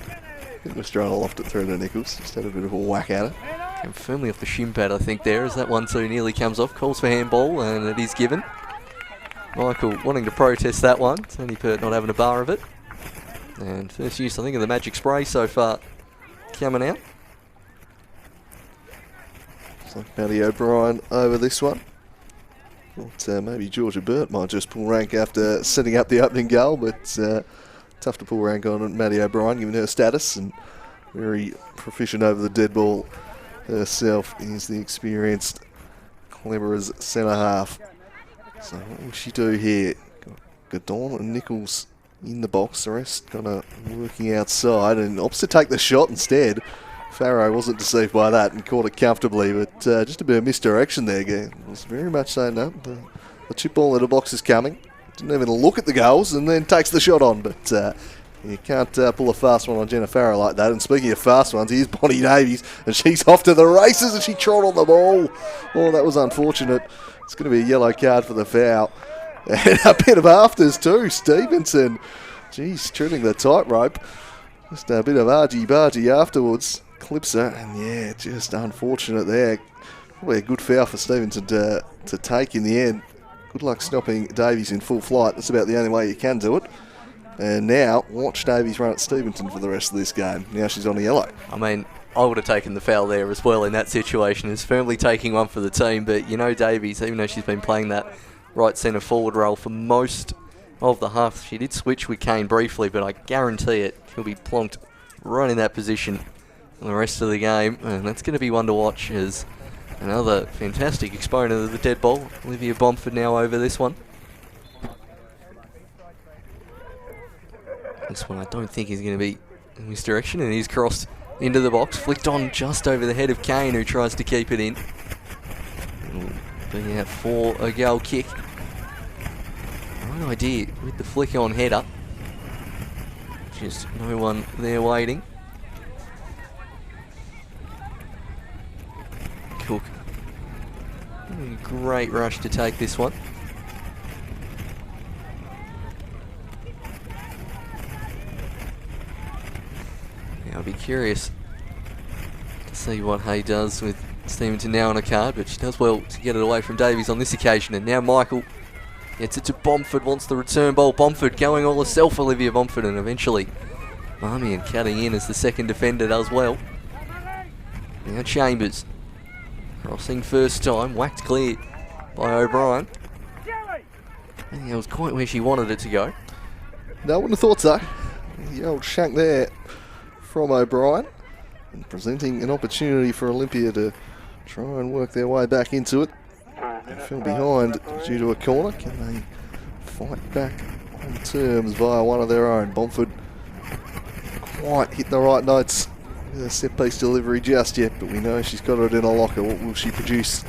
I think Mastrona lofted it through to Nichols, just had a bit of a whack at it. Came firmly off the shin pad, I think, there, as that 1-2 nearly comes off. Calls for handball, and it is given. Michael wanting to protest that one. Sandy Pert not having a bar of it. And first use, I think, of the magic spray so far coming out. Looks like Maddie O'Brien over this one. Thought maybe Georgia Burt might just pull rank after setting up the opening goal, but tough to pull rank on Maddie O'Brien given her status, and very proficient over the dead ball herself is the experienced Clever's centre half. So what will she do here? Got Gadon and Nichols in the box, the rest kind of working outside, and opts to take the shot instead. Farrow wasn't deceived by that and caught it comfortably, but just a bit of misdirection there. It was very much so, no, the chip ball in the box is coming. Didn't even look at the goals and then takes the shot on, but you can't pull a fast one on Jenna Farrow like that. And speaking of fast ones, here's Bonnie Davies, and she's off to the races, and she trod on the ball. Oh, that was unfortunate. It's going to be a yellow card for the foul. And a bit of afters too, Stevenson. Geez, treading the tightrope. Just a bit of argy-bargy afterwards. Clips her, and yeah, just unfortunate there. Probably a good foul for Stevenson to take in the end. Good luck stopping Davies in full flight. That's about the only way you can do it. And now, watch Davies run at Stevenson for the rest of this game. Now she's on a yellow. I mean, I would have taken the foul there as well in that situation. Is firmly taking one for the team, but you know Davies, even though she's been playing that right centre forward role for most of the half, she did switch with Kane briefly, but I guarantee it, she'll be plonked right in that position for the rest of the game, and that's going to be one to watch as another fantastic exponent of the dead ball. Olivia Bomford now over this one. This one I don't think is going to be in this direction, and he's crossed into the box, flicked on just over the head of Kane, who tries to keep it in. Being out for a goal kick. Right idea with the flick on header. Just no one there waiting. Cook. Great rush to take this one. Now I'll be curious to see what Hay does with Stevenson now on a card, but she does well to get it away from Davies on this occasion. And now Michael gets it to Bomford, wants the return ball. Bomford going all herself, Olivia Bomford, and eventually Marmion cutting in as the second defender does well. Now Chambers crossing first time, whacked clear by O'Brien. I think that was quite where she wanted it to go. No, I wouldn't have thought so. The old shank there from O'Brien, and presenting an opportunity for Olympia to try and work their way back into it. They fell behind due to a corner. Can they fight back on terms via one of their own? Bomford quite hit the right notes with a set-piece delivery just yet, but we know she's got it in a locker. What will she produce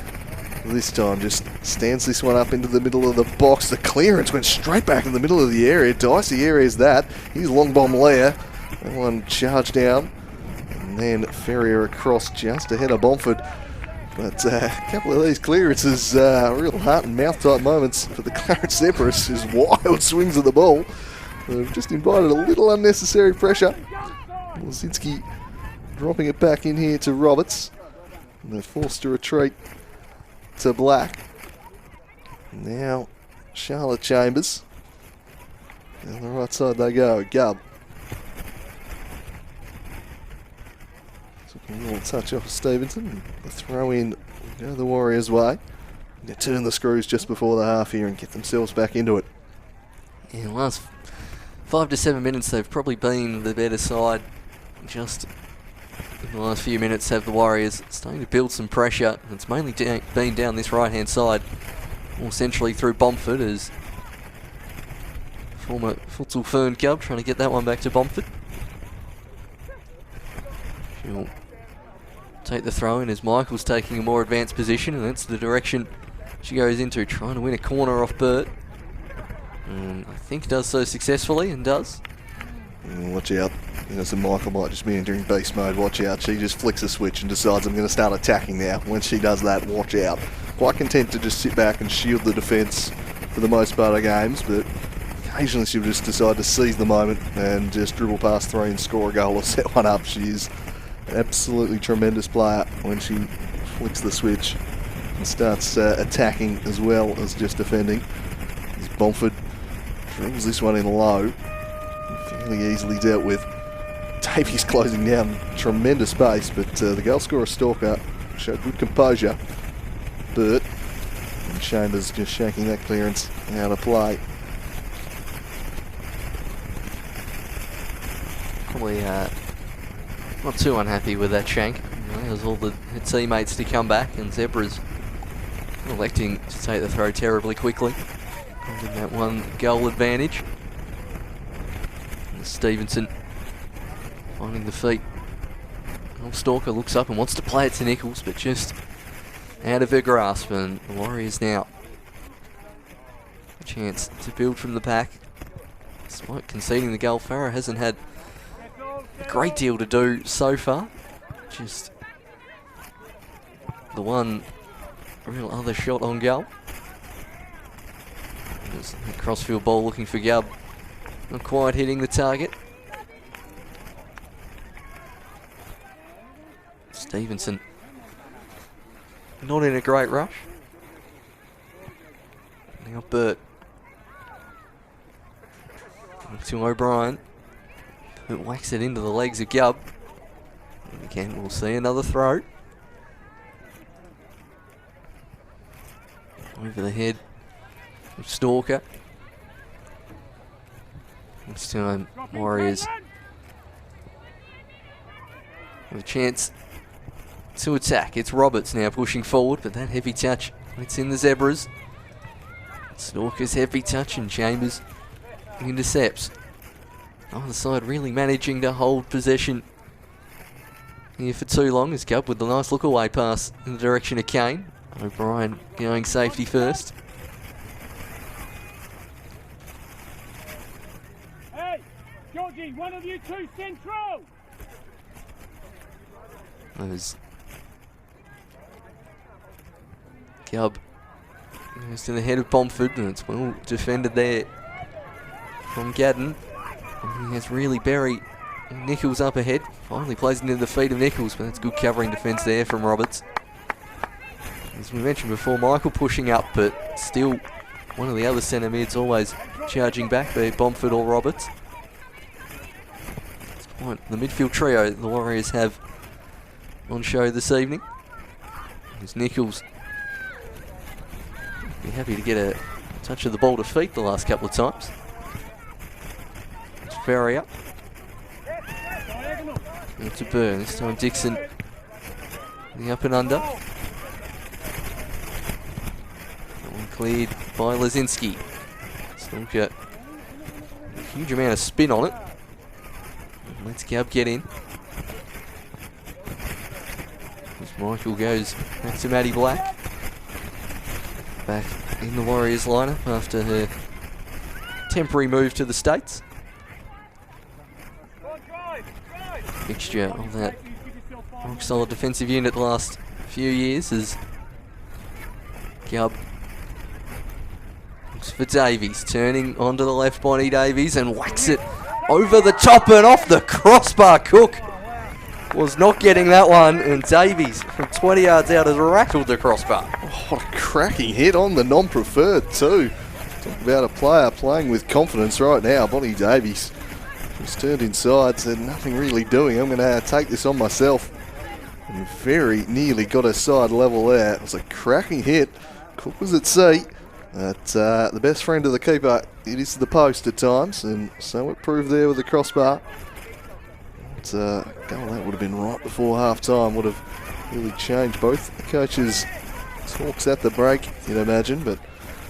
this time? Just stands this one up into the middle of the box. The clearance went straight back in the middle of the area. Dicey area is that. Here's long bomb Leah. That one charged down, and then Ferrier across just ahead of Bomford. But a couple of these clearances, real heart and mouth type moments for the Clarence Empress, is wild swings of the ball. They've just invited a little unnecessary pressure. Lozinski dropping it back in here to Roberts, and they're forced to retreat to Black. Now Charlotte Chambers. Down the right side they go. Gubb. Took a little touch off Stevenson. The throw in go the Warriors' way. They turn the screws just before the half here and get themselves back into it. Yeah, last 5 to 7 minutes they've probably been the better side. Just in the last few minutes have the Warriors starting to build some pressure. It's mainly been down this right hand side, more centrally through Bomford as former futsal Fern Gubb trying to get that one back to Bomford. She'll take the throw in as Michael's taking a more advanced position, and that's the direction she goes into, trying to win a corner off Burt. And I think does so successfully, and does. Watch out. So Michael might just be entering beast mode. Watch out. She just flicks a switch and decides I'm going to start attacking now. When she does that, watch out. Quite content to just sit back and shield the defence for the most part of games, but occasionally she'll just decide to seize the moment and just dribble past three and score a goal or set one up. She is an absolutely tremendous player when she flicks the switch and starts attacking as well as just defending. As Bomford drills this one in low. Fairly easily dealt with. Davies closing down tremendous space, but the goal scorer Stalker showed good composure. Burt and Chambers just shaking that clearance out of play. Probably not too unhappy with that shank. There's all the teammates to come back, and Zebra's electing to take the throw terribly quickly. Holding that one goal advantage. And Stevenson finding the feet. Stalker looks up and wants to play it to Nichols, but just out of her grasp, and the Warriors now a chance to build from the pack. Despite conceding the goal, Farah hasn't had a great deal to do so far. Just the one real other shot on goal. There's a crossfield ball looking for Gub. Not quite hitting the target. Stevenson not in a great rush. Now Burt to O'Brien. Burt whacks it into the legs of Gub. And again, we'll see another throw. Over the head of Stalker. This time, Warriors have a chance to attack. It's Roberts now pushing forward, but that heavy touch, it's in the Zebras. Stalker's heavy touch, and Chambers intercepts. Either side really managing to hold possession here for too long, as Gub with the nice look away pass in the direction of Kane. O'Brien going safety first. Hey, Georgie, one of you two central. Those Gub goes to the head of Bomford, and it's well defended there from Gadden. And he has really buried Nichols up ahead. Finally plays it into the feet of Nichols, but that's good covering defence there from Roberts. As we mentioned before, Michael pushing up, but still one of the other centre mids always charging back, be it Bomford or Roberts. That's quite the midfield trio the Warriors have on show this evening. There's Nichols. Be happy to get a touch of the ball to feet the last couple of times. It's Ferrier. To Burn. This time Dixon. The up and under. That one cleared by Lazinski. Stalker. A huge amount of spin on it. Let's Gub get in. As Michael goes back to Maddie Black. Back in the Warriors lineup after her temporary move to the States. Mixture of that rock solid defensive unit the last few years as Gub looks for Davies, turning onto the left body Davies and whacks it over the top and off the crossbar. Cook was not getting that one, and Davies from 20 yards out has rattled the crossbar. Oh, what a cracking hit on the non-preferred too. Talk about a player playing with confidence right now. Bonnie Davies just turned inside, said nothing really doing. I'm going to take this on myself. And very nearly got her side level there. It was a cracking hit. Cook was at sea. But the best friend of the keeper, it is the post at times, and so it proved there with the crossbar. Goal that would have been right before half time, would have really changed both the coaches' talks at the break, you'd imagine. But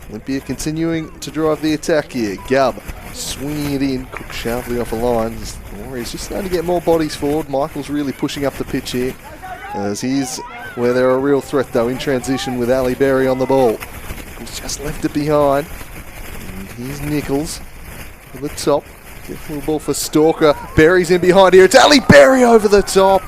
Olympia continuing to drive the attack here. Gub swinging it in, Cook sharply off a line. The Warriors just starting to get more bodies forward. Michael's really pushing up the pitch here, as he's where they're a real threat though in transition with Ali Berry on the ball. Nichols just left it behind. And here's Nichols at the top. Careful ball for Stalker. Berry's in behind here. It's Ali Berry over the top.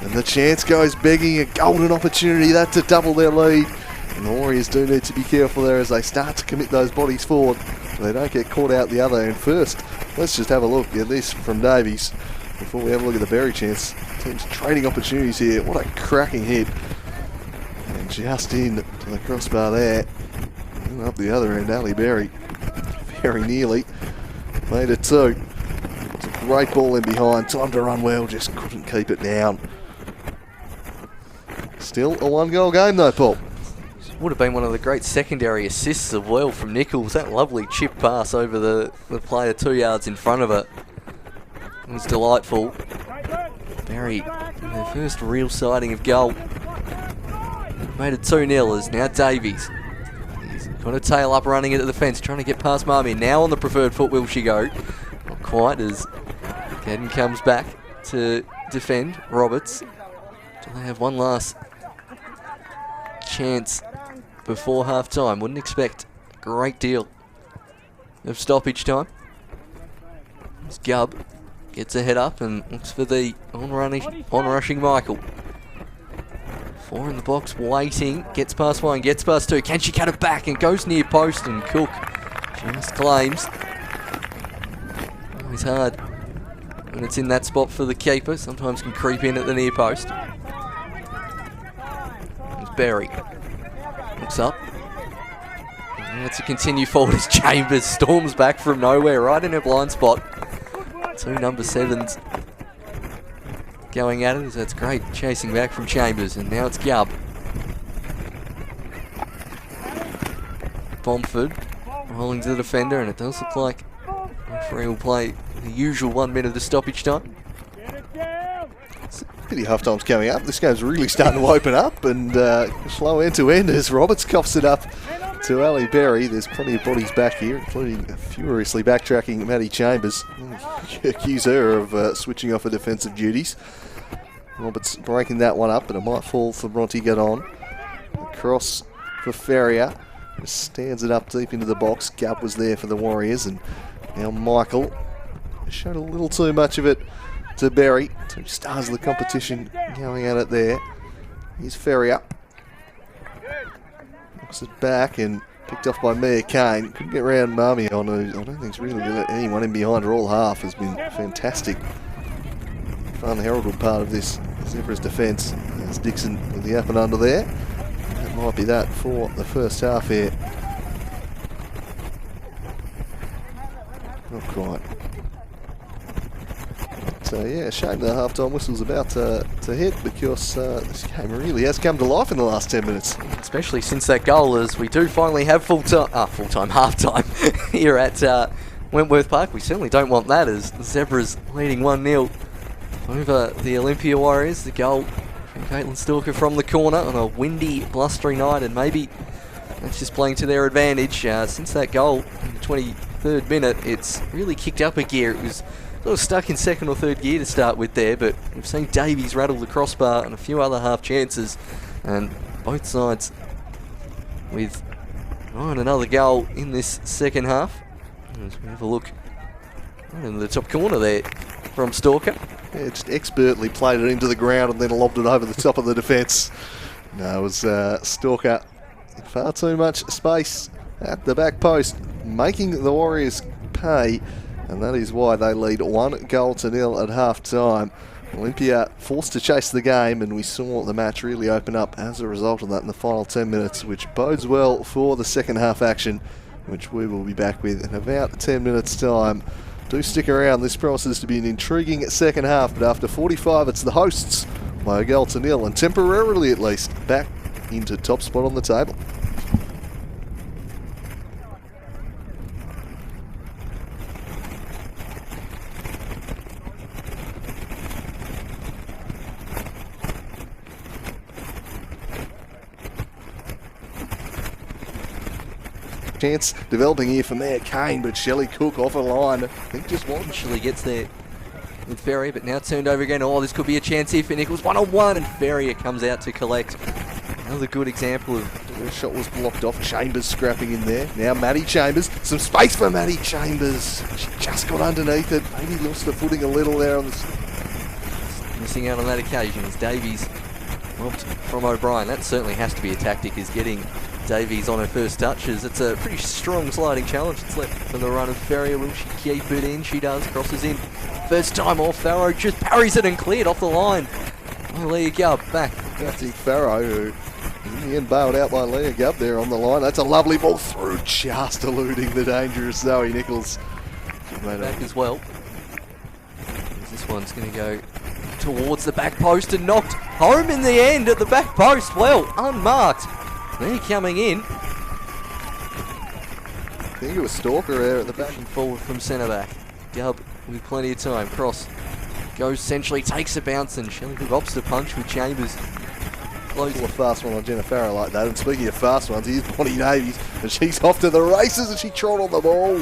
And the chance goes begging, a golden opportunity that to double their lead. And the Warriors do need to be careful there as they start to commit those bodies forward. They don't get caught out the other. And first, let's just have a look at this from Davies before we have a look at the Berry chance. Team's trading opportunities here. What a cracking hit. And just in to the crossbar there. And up the other end, Ali Berry very nearly made it 2. It's a great ball in behind. Time to run well, just couldn't keep it down. Still a 1-goal game though, Paul. Would have been one of the great secondary assists as well from Nichols. That lovely chip pass over the player 2 yards in front of it. It was delightful. Barry, their first real sighting of goal. Made it 2-0 as now Davies. He's got a tail up running into the fence, trying to get past Marmy. Now on the preferred foot will she go. Not quite as Cadden comes back to defend Roberts. Do they have one last chance before half time? Wouldn't expect a great deal of stoppage time. As Gubb gets a head up and looks for the on-rushing Michael. 4 in the box waiting, gets past 1, gets past 2. Can she cut it back and goes near post, and Cook just claims. Always hard when it's in that spot for the keeper. Sometimes can creep in at the near post. There's Berry. Looks up. And it's a continue forward as Chambers storms back from nowhere, right in her blind spot. 2 number 7s going at it, as that's great chasing back from Chambers, and now it's Gubb. Bomford rolling to the defender, and it does look like the referee will play the usual 1 minute of stoppage time. Pity half time's coming up. This game's really starting to open up, and slow end to end as Roberts coughs it up to Ali Berry. There's plenty of bodies back here, including furiously backtracking Maddie Chambers. Accuse her of switching off her defensive duties. Roberts breaking that one up, but it might fall for Bronte get on. Across for Ferrier. Just stands it up deep into the box. Gubb was there for the Warriors, and now Michael showed a little too much of it to Berry. 2 stars of the competition going at it there. Here's Ferrier. Knocks it back and picked off by Mia Kane. Couldn't get around Marmy on who I don't think's really let anyone in behind her all half. Has been fantastic. Unheralded part of this Zebra's defence. There's Dixon with the up and under there. That might be that for the first half here. Not quite. So yeah, shame the half-time whistle's about to hit, because this game really has come to life in the last 10 minutes. Especially since that goal, as we do finally have half-time here at Wentworth Park. We certainly don't want that, as the Zebras leading 1-0 over the Olympia Warriors. The goal from Caitlin Stalker from the corner on a windy, blustery night, and maybe that's just playing to their advantage. Since that goal in the 23rd minute, it's really kicked up a gear. It was sort of stuck in 2nd or 3rd gear to start with there, but we've seen Davies rattle the crossbar and a few other half chances, and both sides with another goal in this second half. As we have a look right in the top corner there from Stalker. Yeah, just expertly played it into the ground and then lobbed it over the top of the defence. No, it was Stalker in far too much space at the back post, making the Warriors pay, and that is why they lead 1-0 at half time. Olympia forced to chase the game, and we saw the match really open up as a result of that in the final 10 minutes, which bodes well for the second half action, which we will be back with in about 10 minutes time. Do stick around. This promises to be an intriguing second half, but after 45 it's the hosts by 1-0, and temporarily at least back into top spot on the table. Chance developing here for Mia Kane, but Shelley Cook off a line. I think just one. Shelley gets there with Ferrier, but now turned over again. Oh, this could be a chance here for Nichols. 1-on-1, and Ferrier comes out to collect. Another good example of... The shot was blocked off. Chambers scrapping in there. Now Maddie Chambers. Some space for Maddie Chambers. She just got underneath it. Maybe lost her footing a little there on the... Missing out on that occasion as Davies robbed from O'Brien. That certainly has to be a tactic, is getting Davies on her first touches. It's a pretty strong sliding challenge that's left for the run of Ferrier. Will she keep it in? She does. Crosses in. First time off. Farrow just parries it and cleared off the line. Oh, there you go. Back. That's Farrow, who In the end, bailed out by Leah Gubb there on the line. That's a lovely ball through, just eluding the dangerous Zoe Nichols. Back as well. This one's going to go towards the back post and knocked home in the end at the back post. Well, unmarked. They're coming in. I think it was Stalker there at the back. Pushing forward from centre back. Gubb with plenty of time. Cross goes centrally, takes a bounce, and Shelley Cook opts to punch with Chambers. Closing a fast one on Jenna Farrow like that. And speaking of fast ones, here's Bonnie Davies, and she's off to the races, and she trod on the ball.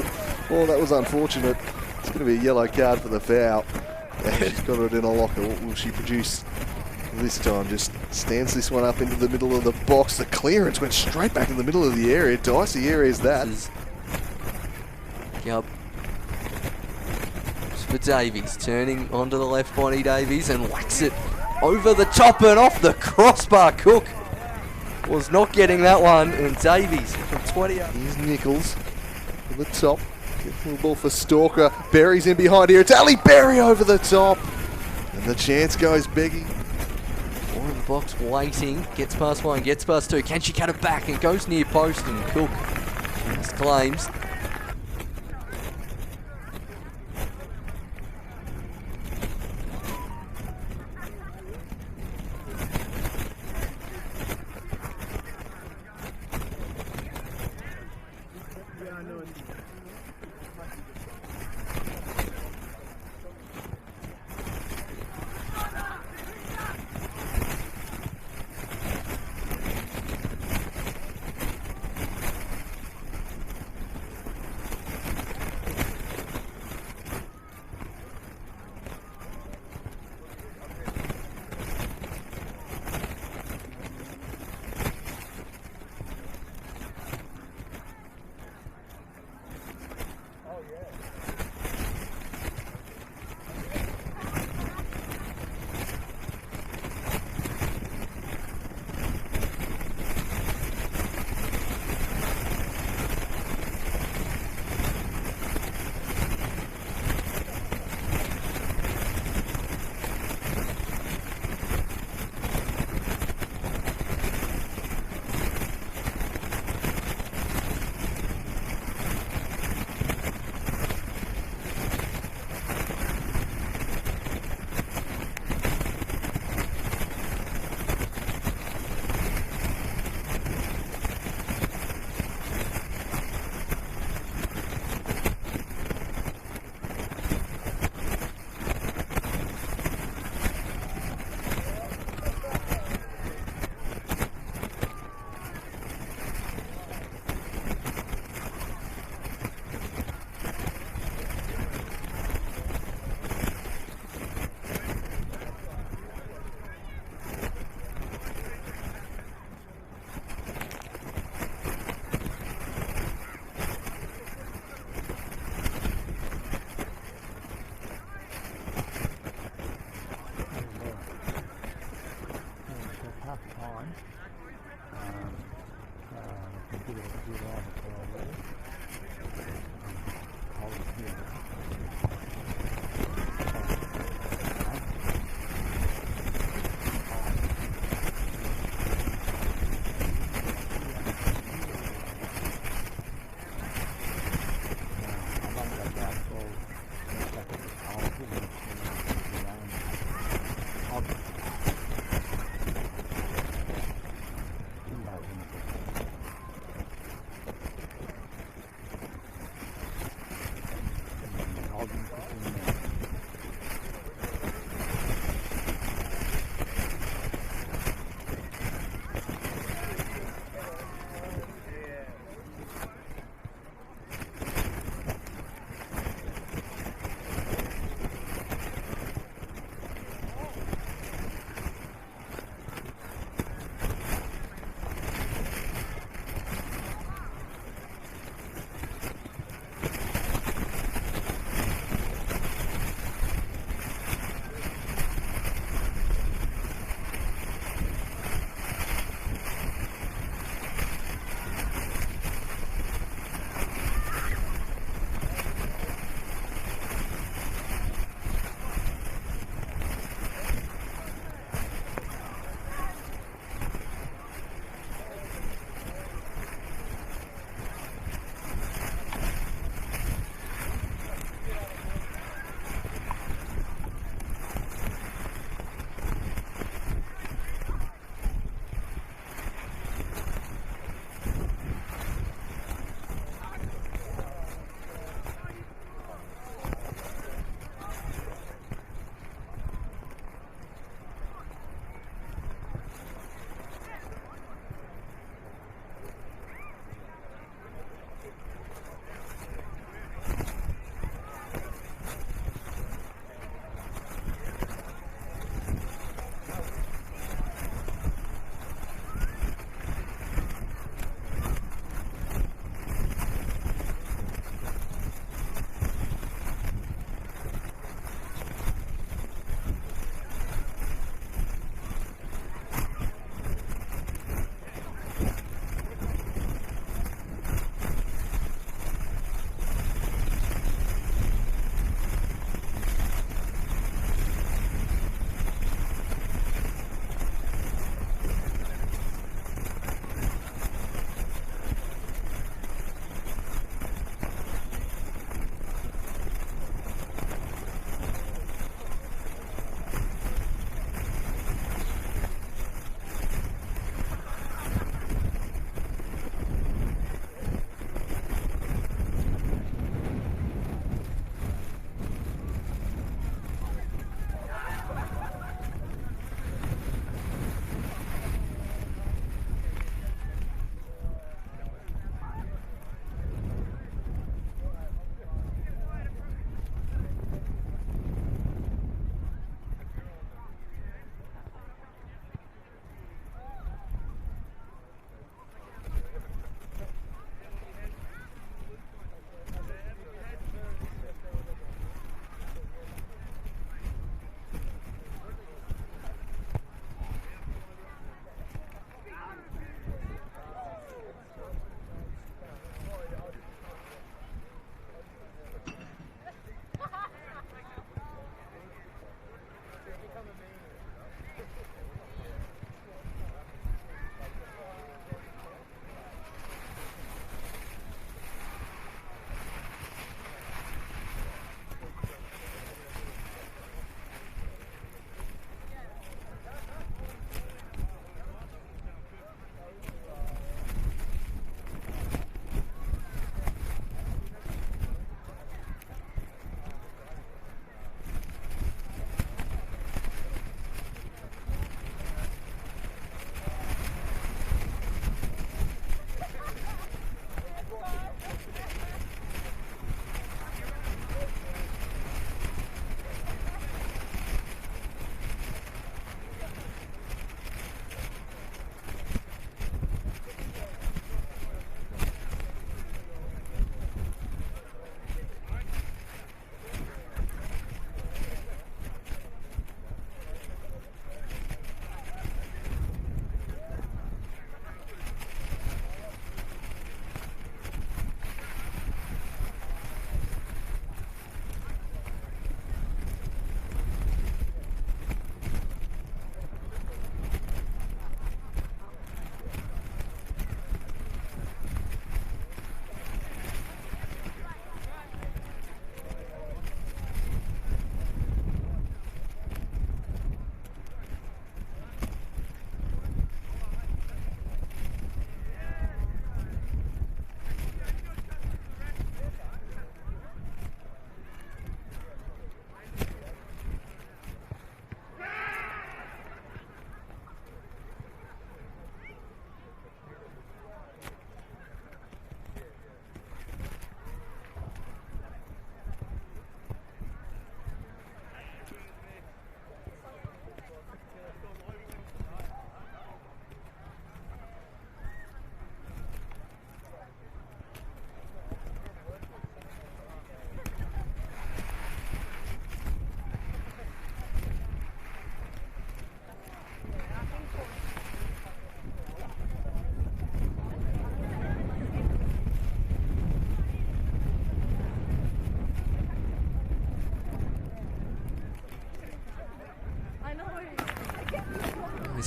Oh, that was unfortunate. It's going to be a yellow card for the foul. And she's got it in a locker. What will she produce this time? Just stands this one up into the middle of the box. The clearance went straight back in the middle of the area. Dicey area is that. Gubb. For Davies, turning onto the left, Bonnie Davies, and whacks it over the top and off the crossbar. Cook was not getting that one, and Davies from 20 up. Here's Nichols at the top. Little ball for Stalker. Berry's in behind here. It's Ali Berry over the top. And the chance goes begging. Four in the box waiting. Gets past one, gets past two. Can she cut it back? And goes near post, and Cook just claims.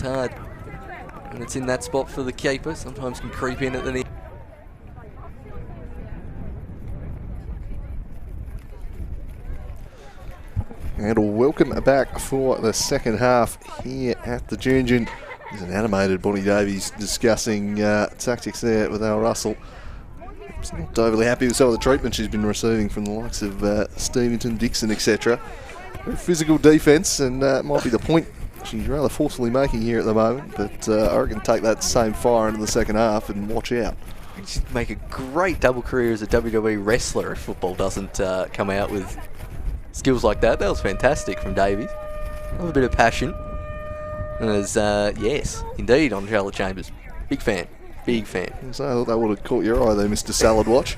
It's hard. And it's in that spot for the keeper. Sometimes can creep in at the knee. And welcome back for the second half here at the Junjun. There's an animated Bonnie Davies discussing tactics there with Al Russell. She's not overly happy with some of the treatment she's been receiving from the likes of Steventon, Dixon, etc. Very physical defence, and might be the point she's rather forcefully making here at the moment. But I reckon take that same fire into the second half and watch out. She'd make a great double career as a WWE wrestler if football doesn't come out with skills like that. That was fantastic from Davies. Love a bit of passion. And as, yes, indeed, on Charlotte Chambers. Big fan. Big fan. So I thought that would have caught your eye there, Mr. Salad Watch.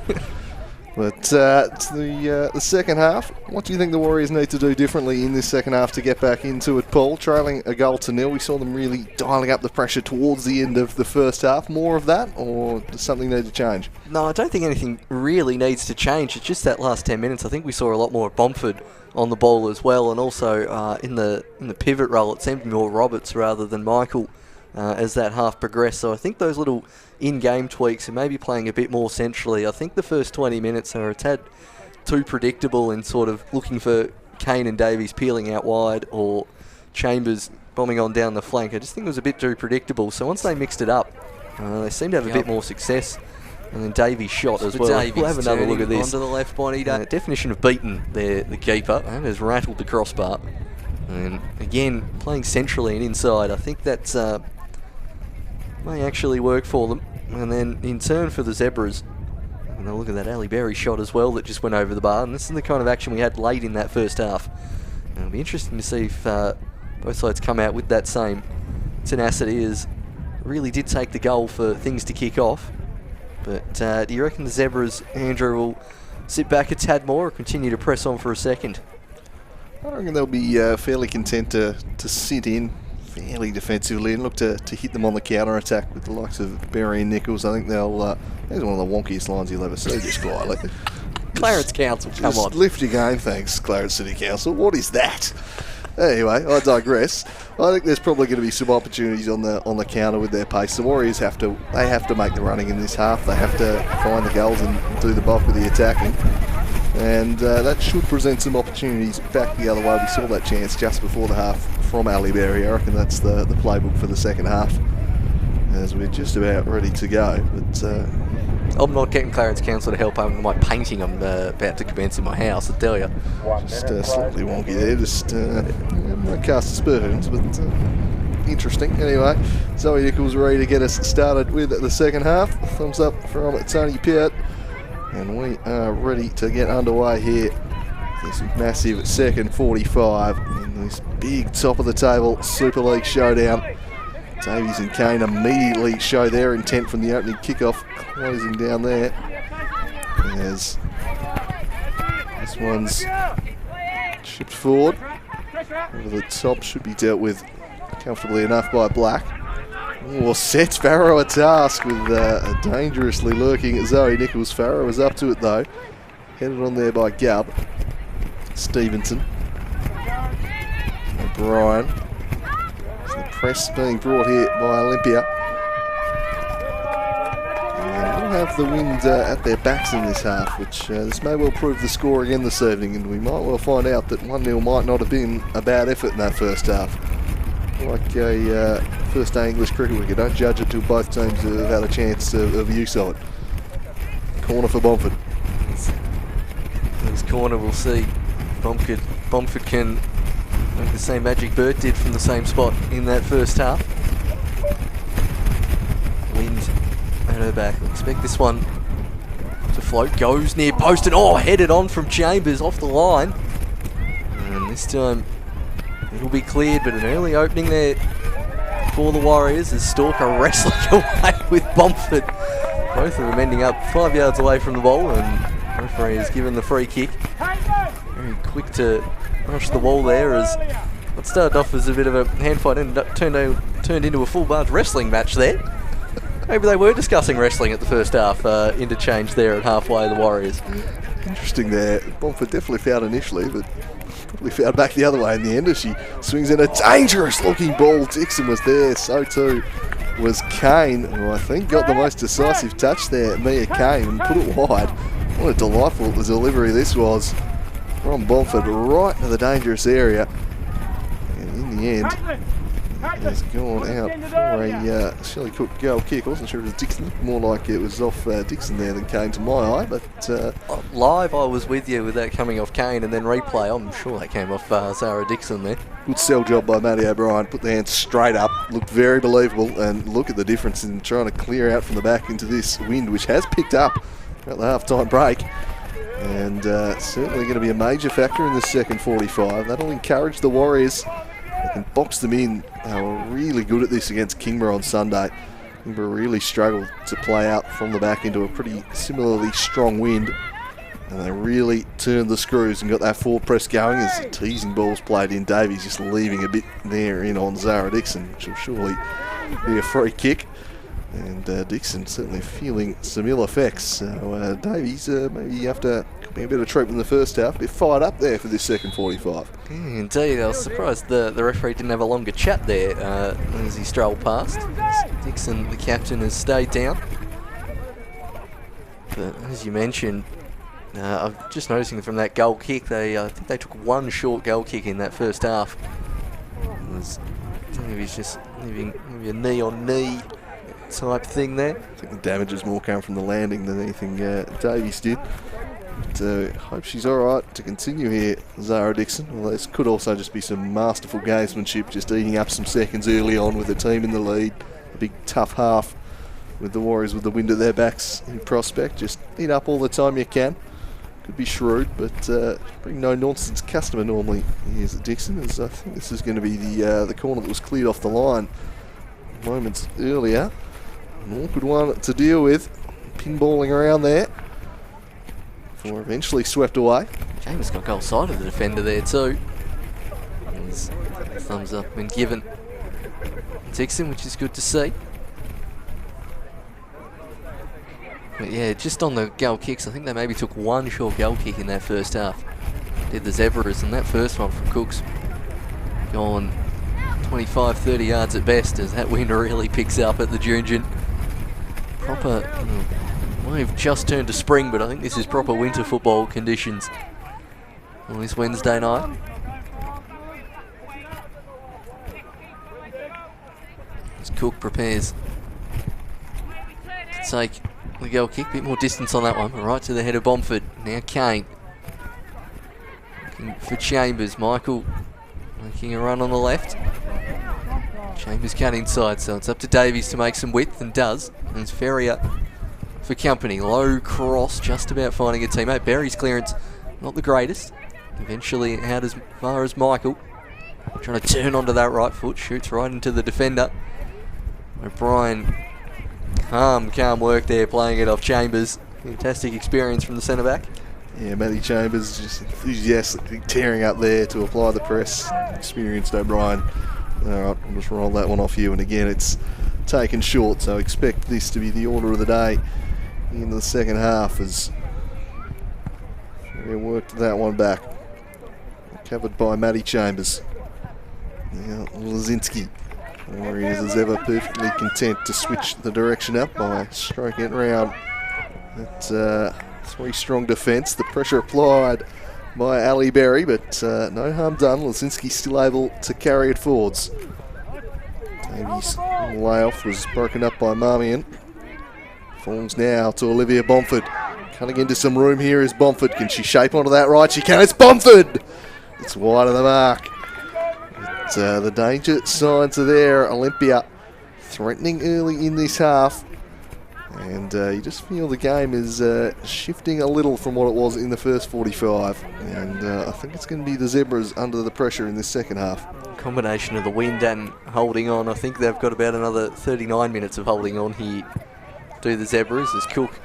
But the second half, what do you think the Warriors need to do differently in this second half to get back into it, Paul? Trailing a goal to nil, we saw them really dialing up the pressure towards the end of the first half. More of that, or does something need to change? No, I don't think anything really needs to change. It's just that last 10 minutes. I think we saw a lot more of Bomford on the ball as well, and also in the pivot role, it seemed more Roberts rather than Michael as that half progressed. So I think those little in-game tweaks and maybe playing a bit more centrally. I think the first 20 minutes are a tad too predictable in sort of looking for Kane and Davies peeling out wide or Chambers bombing on down the flank. I just think it was a bit too predictable. So once they mixed it up, they seemed to have a bit more success. And then Davies shot as well. We'll have another look at this. Onto the left body. Definition of beaten there, the keeper, and has rattled the crossbar. And again, playing centrally and inside, I think that's may actually work for them. And then in turn for the Zebras, and look at that Ali Berry shot as well that just went over the bar. And this is the kind of action we had late in that first half. And it'll be interesting to see if both sides come out with that same tenacity, as really did take the goal for things to kick off. But do you reckon the Zebras, Andrew, will sit back a tad more or continue to press on for a second? I reckon they'll be fairly content to sit in fairly defensively and look to hit them on the counter-attack with the likes of Berry and Nichols. I think they'll... there's one of the wonkiest lines you'll ever see, just quietly. Clarence Council, come on. Just lift your game, thanks, Clarence City Council. What is that? Anyway, I digress. I think there's probably going to be some opportunities on the counter with their pace. The Warriors have to make the running in this half. They have to find the goals and do the bulk of the attacking. And that should present some opportunities back the other way. We saw that chance just before the half from Ali Berry. I reckon that's the playbook for the second half, as we're just about ready to go. But I'm not getting Clarence Council to help out with my painting I'm about to commence in my house, I tell you. Just slightly wonky there. Just not cast aspersions, but interesting. Anyway, Zoe Nichols ready to get us started with the second half. Thumbs up from Tony Piat. And we are ready to get underway here. This massive second 45 in this big top of the table Super League showdown. Davies and Kane immediately show their intent from the opening kickoff, closing down there. As this one's chipped forward. Over the top, should be dealt with comfortably enough by Black. Oh, sets Farrow a task with a dangerously lurking Zoe Nichols. Farrow was up to it though. Headed on there by Gubb. Stevenson. O'Brien. The press being brought here by Olympia. And we'll have the wind at their backs in this half, which this may well prove the score again this evening, and we might well find out that 1-0 might not have been a bad effort in that first half. Like a first day English cricket wicket, don't judge it till both teams have had a chance of use of it. Corner for Bomford. This corner, we'll see. Bomford can make the same magic Burt did from the same spot in that first half. Wind at her back. I expect this one to float. Goes near post and headed on from Chambers off the line. And this time it'll be cleared, but an early opening there for the Warriors as Stalker wrestling away with Bomford. Both of them ending up 5 yards away from the ball, and referee has given the free kick. Very quick to rush the wall there, as what started off as a bit of a hand fight and turned into a full barge wrestling match there. Maybe they were discussing wrestling at the first half, interchange there at halfway, the Warriors. Interesting there. Bomford definitely fouled initially, but probably fouled back the other way in the end as she swings in a dangerous looking ball. Dixon was there, so too was Kane, who I think got the most decisive touch there, Mia Kane, and put it wide. What a delightful delivery this was from Bomford right into the dangerous area. And in the end, has gone out for a Shelley Cook goal kick. I wasn't sure it was Dixon, more like it was off Dixon there than Kane to my eye, but... Live, I was with you with that coming off Kane, and then replay, I'm sure that came off Zara Dixon there. Good sell job by Matty O'Brien, put the hands straight up, looked very believable, and look at the difference in trying to clear out from the back into this wind, which has picked up at the half-time break. And certainly going to be a major factor in the second 45. That'll encourage the Warriors. They can box them in. They were really good at this against Kingborough on Sunday. Kingborough really struggled to play out from the back into a pretty similarly strong wind. And they really turned the screws and got that forward press going as the teasing balls played in. Davies just leaving a bit there in on Zara Dixon, which will surely be a free kick. And Dixon certainly feeling some ill effects. So Davies maybe after being a bit of treatment in the first half, a bit fired up there for this second 45. Yeah, indeed, I was surprised the referee didn't have a longer chat there as he strolled past. As Dixon, the captain, has stayed down. But as you mentioned, I'm just noticing from that goal kick, I think they took one short goal kick in that first half. Maybe it's just maybe a knee on knee type thing there. I think the damage is more coming from the landing than anything Davies did. But hope she's alright to continue here, Zara Dixon. Although this could also just be some masterful gamesmanship, just eating up some seconds early on with the team in the lead. A big tough half with the Warriors with the wind at their backs in prospect. Just eat up all the time you can. Could be shrewd, but bring no nonsense customer normally. Here's Dixon, as I think this is going to be the corner that was cleared off the line moments earlier. An awkward one to deal with. Pinballing around there. Before eventually swept away. James got goal side of the defender there too. His thumbs up been given Dixon, which is good to see. But yeah, just on the goal kicks, I think they maybe took one short goal kick in that first half. Did the Zebras, and that first one from Cooks going 25, 30 yards at best as that wind really picks up at the Junjun. Proper, might have just turned to spring, but I think this is proper winter football conditions on this Wednesday night. As Cook prepares to take the goal kick, bit more distance on that one, right to the head of Bomford. Now Kane looking for Chambers. Michael making a run on the left. Chambers cut inside, so it's up to Davies to make some width, and does. And it's Ferrier for company. Low cross, just about finding a teammate. Berry's clearance, not the greatest. Eventually out as far as Michael. Trying to turn onto that right foot, shoots right into the defender. O'Brien, calm work there, playing it off Chambers. Fantastic experience from the centre-back. Yeah, Matty Chambers just enthusiastically tearing up there to apply the press. Experienced O'Brien. Alright, I'll just roll that one off you, and again it's taken short, so expect this to be the order of the day in the second half as we worked that one back. Covered by Matty Chambers. Now Lazinski. Warriors as ever perfectly content to switch the direction up by stroking it round. That three strong defence. The pressure applied by Ali Berry, but no harm done. Lazinski still able to carry it forwards. Davies' layoff was broken up by Marmion. Falls now to Olivia Bomford. Cutting into some room here is Bomford. Can she shape onto that right? She can. It's Bomford! It's wide of the mark. But, the danger signs are there. Olympia threatening early in this half. And you just feel the game is shifting a little from what it was in the first 45. And I think it's going to be the Zebras under the pressure in this second half. Combination of the wind and holding on. I think they've got about another 39 minutes of holding on here. Do the Zebras as Cook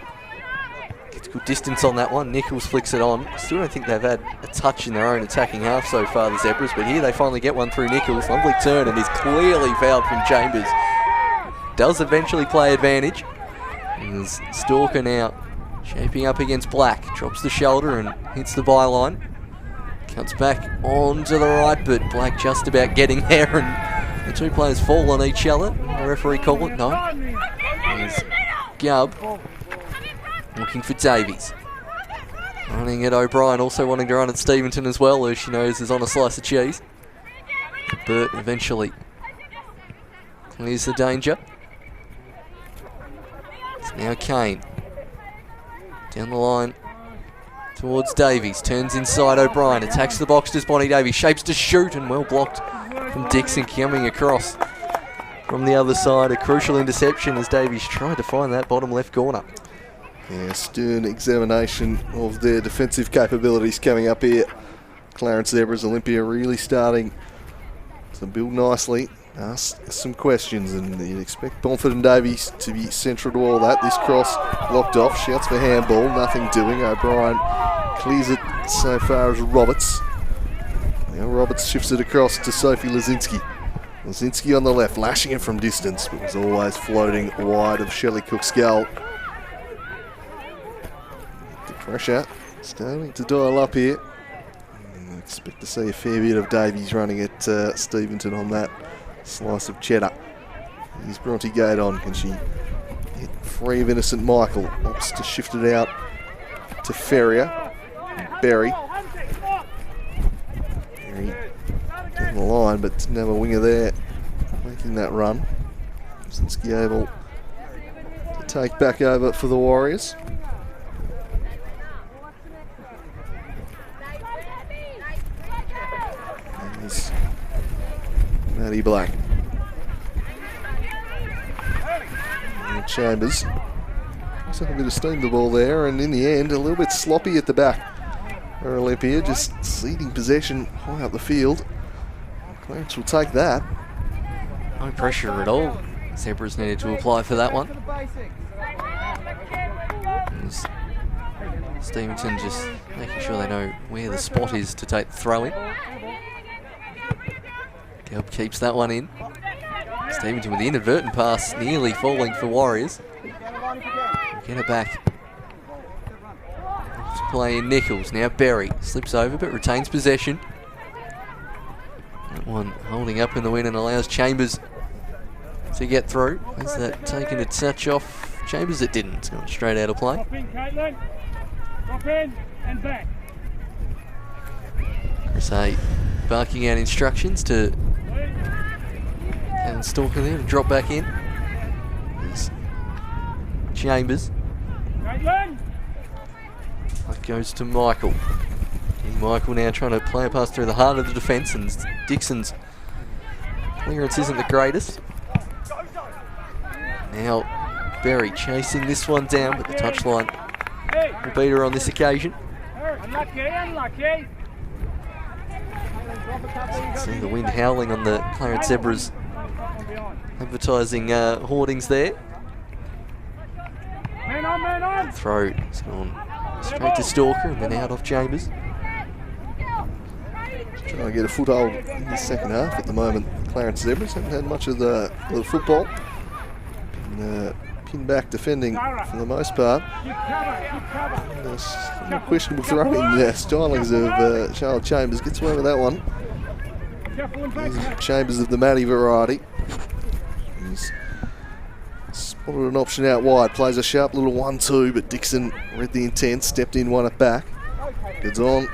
gets good distance on that one. Nichols flicks it on. Still don't think they've had a touch in their own attacking half so far, the Zebras. But here they finally get one through Nichols. Lovely turn, and is clearly fouled from Chambers. Does eventually play advantage. There's Stalker now shaping up against Black. Drops the shoulder and hits the byline. Cuts back onto the right, but Black just about getting there, and the two players fall on each other. The referee call it, no. There's Gubb looking for Davies. Running at O'Brien, also wanting to run at Steventon as well, who she knows is on a slice of cheese. Burt eventually clears the danger. It's now Kane. Down the line towards Davies. Turns inside O'Brien. Attacks the box to Bonnie Davies. Shapes to shoot and well blocked from Dixon coming across from the other side. A crucial interception as Davies tried to find that bottom left corner. Yeah, stern examination of their defensive capabilities coming up here. Clarence Zebras, Olympia really starting to build nicely. Ask some questions, and you'd expect Bomford and Davies to be central to all that. This cross blocked off, shouts for handball, nothing doing. O'Brien clears it so far as Roberts. Now Roberts shifts it across to Sophie Lazinski. Lazinski on the left, lashing it from distance, but was always floating wide of Shelley Cook's goal. The pressure starting to dial up here. And I expect to see a fair bit of Davies running at Steventon on that slice of cheddar. Here's Bronte Gate on. Can she get free of innocent Michael? Opts to shift it out to Ferrier. Berry. Berry down the line, but didn't have a winger there making that run. Zinski able to take back over for the Warriors. There's Maddie Black. And Chambers. Looks like a bit of steam the ball there, and in the end, a little bit sloppy at the back. Olympia just ceding possession high up the field. Clarence will take that. No pressure at all. Zebras needed to apply for that one. As Steventon just making sure they know where the spot is to take the throw in. Gelb keeps that one in. Steventon with the inadvertent pass, nearly falling for Warriors. Get it back. To play in Nichols. Now Berry slips over but retains possession. That one holding up in the wind and allows Chambers to get through. Has that taken a touch off Chambers? It didn't. It's gone straight out of play. Drop in, Caitlin. Drop in and back. Say barking out instructions to Alan Stalker there to drop back in. There's Chambers. Caitlin. That goes to Michael. And Michael now trying to play a pass through the heart of the defence, and Dixon's clearance isn't the greatest. Now Berry chasing this one down, but the touchline will beat her on this occasion. Unlucky, unlucky. See the wind howling on the Clarence Zebras advertising hoardings there. Man on, man on. Throw has gone straight to Stalker and then out off Chambers. Trying to get a foothold in the second half at the moment. Clarence Zebras haven't had much of the football. Been pinned back defending for the most part. Some questionable throwing stylings of Charlotte Chambers. Gets away with that one. Chambers of the Matty variety. He's spotted an option out wide. Plays a sharp little 1-2, but Dixon read the intent, stepped in, won it back. Gets on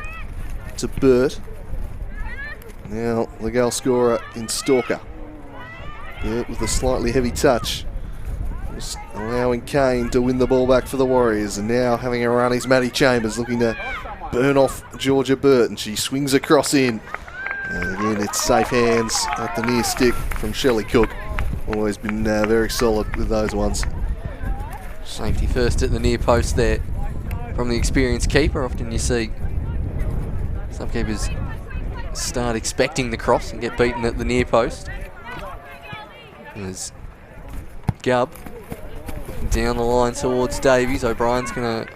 to Burt. Now the goal scorer in Stalker. Burt with a slightly heavy touch. Just allowing Kane to win the ball back for the Warriors. And now having a run is Maddie Chambers looking to burn off Georgia Burt. And she swings across in. And again, it's safe hands at the near stick from Shelley Cook. Always been very solid with those ones. Safety first at the near post there from the experienced keeper. Often you see some keepers start expecting the cross and get beaten at the near post. There's Gubb down the line towards Davies. O'Brien's going to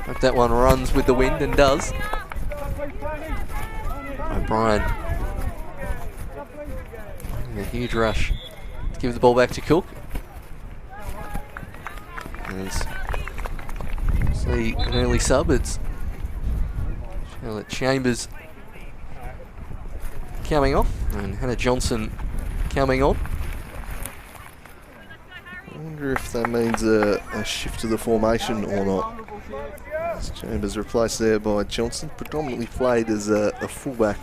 hope that one runs with the wind, and does. O'Brien a huge rush to give the ball back to Cook. There's see an early sub. It's Charlotte Chambers coming off, and Hannah Johnson coming on. I wonder if that means a shift to the formation or not. As Chambers replaced there by Johnson, predominantly played as a fullback.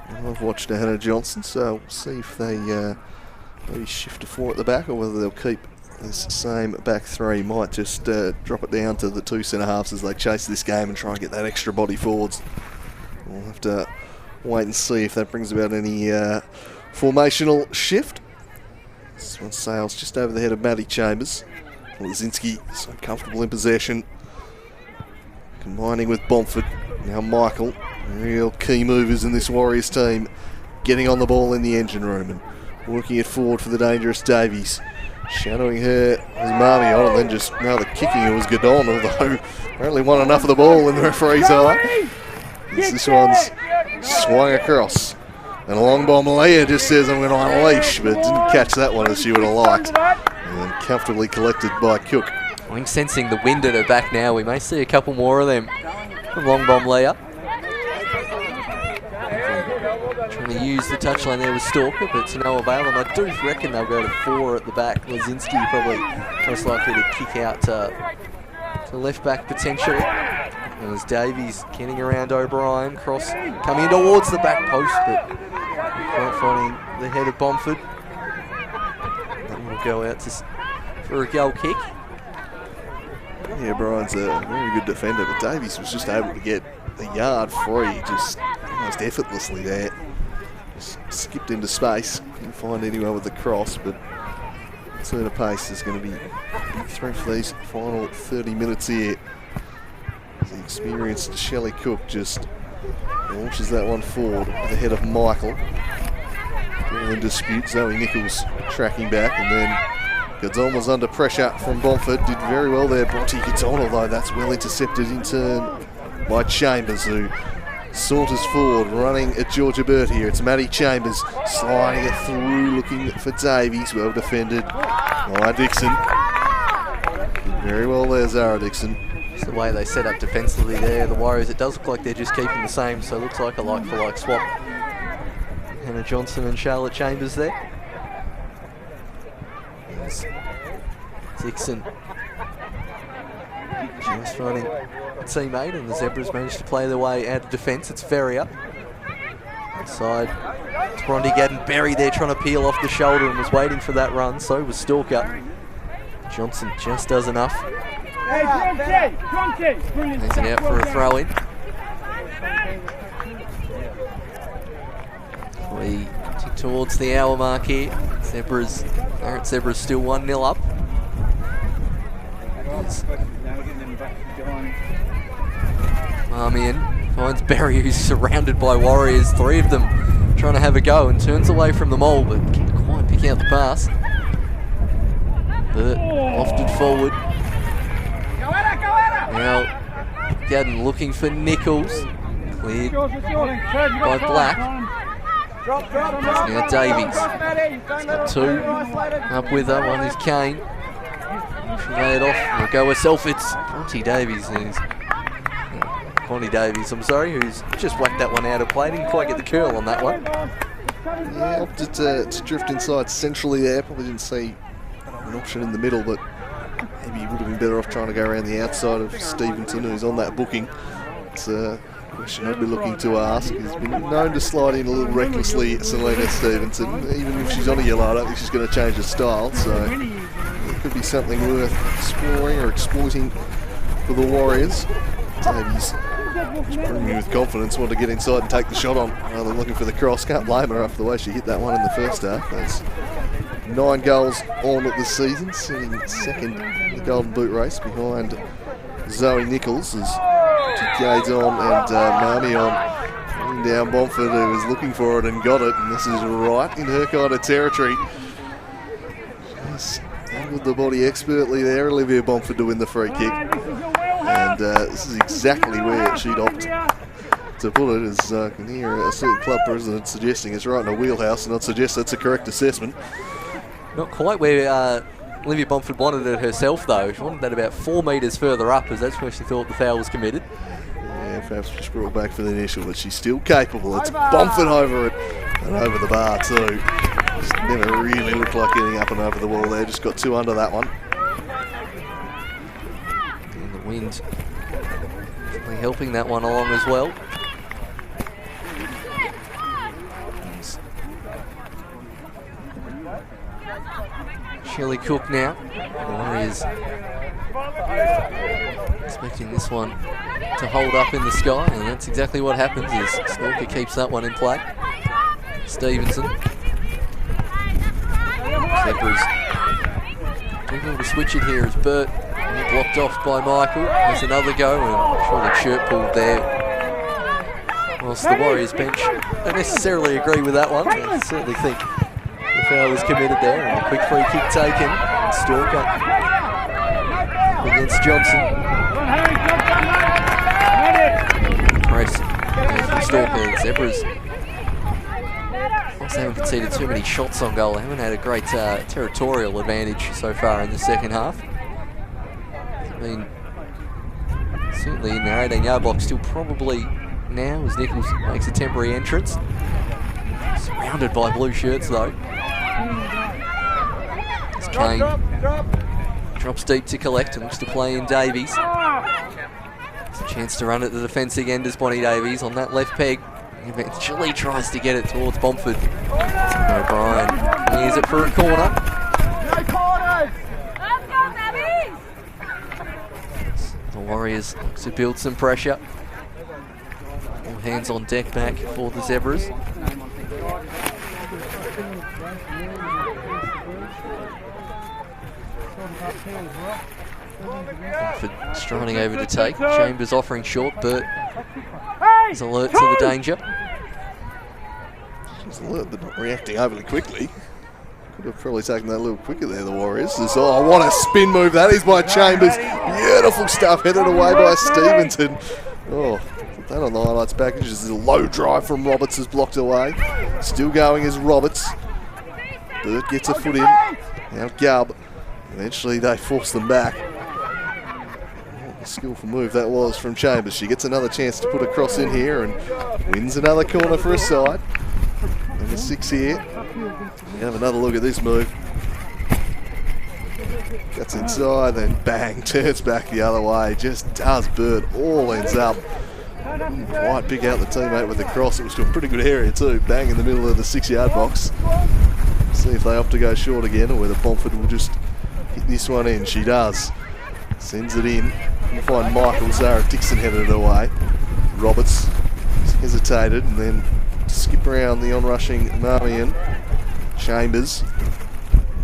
I've watched Hannah Johnson, so we'll see if they maybe shift to 4 at the back or whether they'll keep this same back 3. Might just drop it down to the 2 centre halves as they chase this game and try and get that extra body forwards. We'll have to wait and see if that brings about any formational shift. This one sails just over the head of Maddie Chambers. Lazinski so comfortable in possession. Combining with Bomford. Now Michael. Real key movers in this Warriors team. Getting on the ball in the engine room and working it forward for the dangerous Davies. Shadowing her was Marmy on, and then just now the kicking it was Gadon, although apparently won enough of the ball in the referee's eye. This one's swung across. And a long bomb Leah just says I'm going to unleash, but didn't catch that one as she would have liked. And comfortably collected by Cook. I think sensing the wind at her back now, we may see a couple more of them from long bomb Leah. Trying to use the touchline there with Stalker, but to no avail. And I do reckon they'll go to 4 at the back. Lazinski probably most likely to kick out to left back potentially. And as Davies getting around O'Brien, cross coming in towards the back post, but quite finding the head of Bomford. That one will go out for a goal kick. Yeah, Brian's a very good defender, but Davies was just able to get a yard free, just almost effortlessly there. Just skipped into space, couldn't find anyone with the cross, but turn of pace is going to be big threat for these final 30 minutes here. The experienced Shelley Cook just launches that one forward with the head of Michael. Ball in dispute, Zoe Nichols tracking back, and then Gadzon was under pressure from Bomford. Did very well there, Bronte gets on, although that's well intercepted in turn by Chambers, who saunters forward, running at Georgia Burt here. It's Maddie Chambers sliding it through, looking for Davies. Well defended by Dixon. Did very well there, Zara Dixon. It's the way they set up defensively there. The Warriors, it does look like they're just keeping the same, so it looks like a like-for-like swap. Hannah Johnson and Charlotte Chambers there. There's Dixon just finding a teammate, and the Zebras managed to play their way out of defence. It's Ferrier. Inside, Bronte getting buried there, trying to peel off the shoulder, and was waiting for that run. So was Stalker. Johnson just does enough. Hands it out for a throw-in. We tick towards the hour mark here. Zebras still 1-0 up. Marmion finds Berry, who's surrounded by Warriors, 3 of them trying to have a go, and turns away from them all, but can't quite pick out the pass. Burt lofted forward. Now Gadden looking for Nichols. Cleared by Black. Now Davies. He's got 2 up with her. One is Kane. She'll lay it off. We'll go herself. It's Bronte Davies. Connie Davies, I'm sorry, who's just whacked that one out of play. Didn't quite get the curl on that one. Yeah, opted to drift inside centrally there. Probably didn't see an option in the middle, but maybe he would have been better off trying to go around the outside of Stevenson, who's on that booking. It's a question I'd be looking to ask. He's been known to slide in a little recklessly, Selena Stevenson. Even if she's on a yellow, I don't think she's going to change her style, so it could be something worth exploring or exploiting for the Warriors. Davies just brimming with confidence, wanted to get inside and take the shot on rather than looking for the cross. Can't blame her after the way she hit that one in the first half. That's 9 goals on this season, sitting second in the Golden Boot race behind Zoe Nichols as Gadzon and Marmion down Bomford, who was looking for it and got it, and this is right in her kind of territory. Just angled the body expertly there, Olivia Bomford to win the free kick. And this is exactly where she'd opt to put it, as I can hear a certain club president suggesting it's right in a wheelhouse, and I'd suggest that's a correct assessment. Not quite where Olivia Bomford wanted it herself, though. She wanted that about 4 metres further up, as that's where she thought the foul was committed. Yeah, perhaps just brought back for the initial, but she's still capable. It's Bomford over it. And over the bar too. Just never really looked like getting up and over the wall there. Just got 2 under that one. And the wind definitely helping that one along as well. Shelley Cook now. The Warriors expecting this one to hold up in the sky, and that's exactly what happens as Stalker keeps that one in play. Stevenson. Zebras able to switch it here as Burt blocked off by Michael. There's another go, and I'm sure the shirt pulled there. Whilst the Warriors bench don't necessarily agree with that one. I certainly think the foul was committed there, and a quick free kick taken. And Stalker against Johnson. Press from Stalker and Zebras. They haven't conceded too many shots on goal. They haven't had a great territorial advantage so far in the second half. I mean, certainly in their 18-yard block, still probably now as Nichols makes a temporary entrance. Surrounded by blue shirts though. As Kane drops deep to collect and looks to play in Davies. It's a chance to run at the defence again, does Bonnie Davies on that left peg. Eventually tries to get it towards Bomford. O'Brien clears it for a corner. The Warriors look to build some pressure. All hands on deck back for the Zebras. Bomford striding over to take. Chambers offering short, but is alert to the danger. She's alert but not reacting overly quickly. Could have probably taken that a little quicker there, the Warriors. Oh, what a spin move that is by Chambers. Beautiful stuff, headed away by Stevenson. Oh, put that on the highlights package. There's a low drive from Roberts is blocked away. Still going is Roberts. Burt gets a foot in. Now Gubb. Eventually they force them back. A skillful move that was from Chambers. She gets another chance to put a cross in here and wins another corner for a side. Number 6 here. Have another look at this move. Gets inside, then bang, turns back the other way. Just does Burt. All ends up. Didn't quite pick out the teammate with the cross. It was to a pretty good area too. Bang in the middle of the 6-yard box. See if they opt to go short again or whether Bomford will just hit this one in. She does. Sends it in. We'll find Michael. Zara Dixon headed it away. Roberts hesitated and then skip around the on-rushing Marmion. Chambers.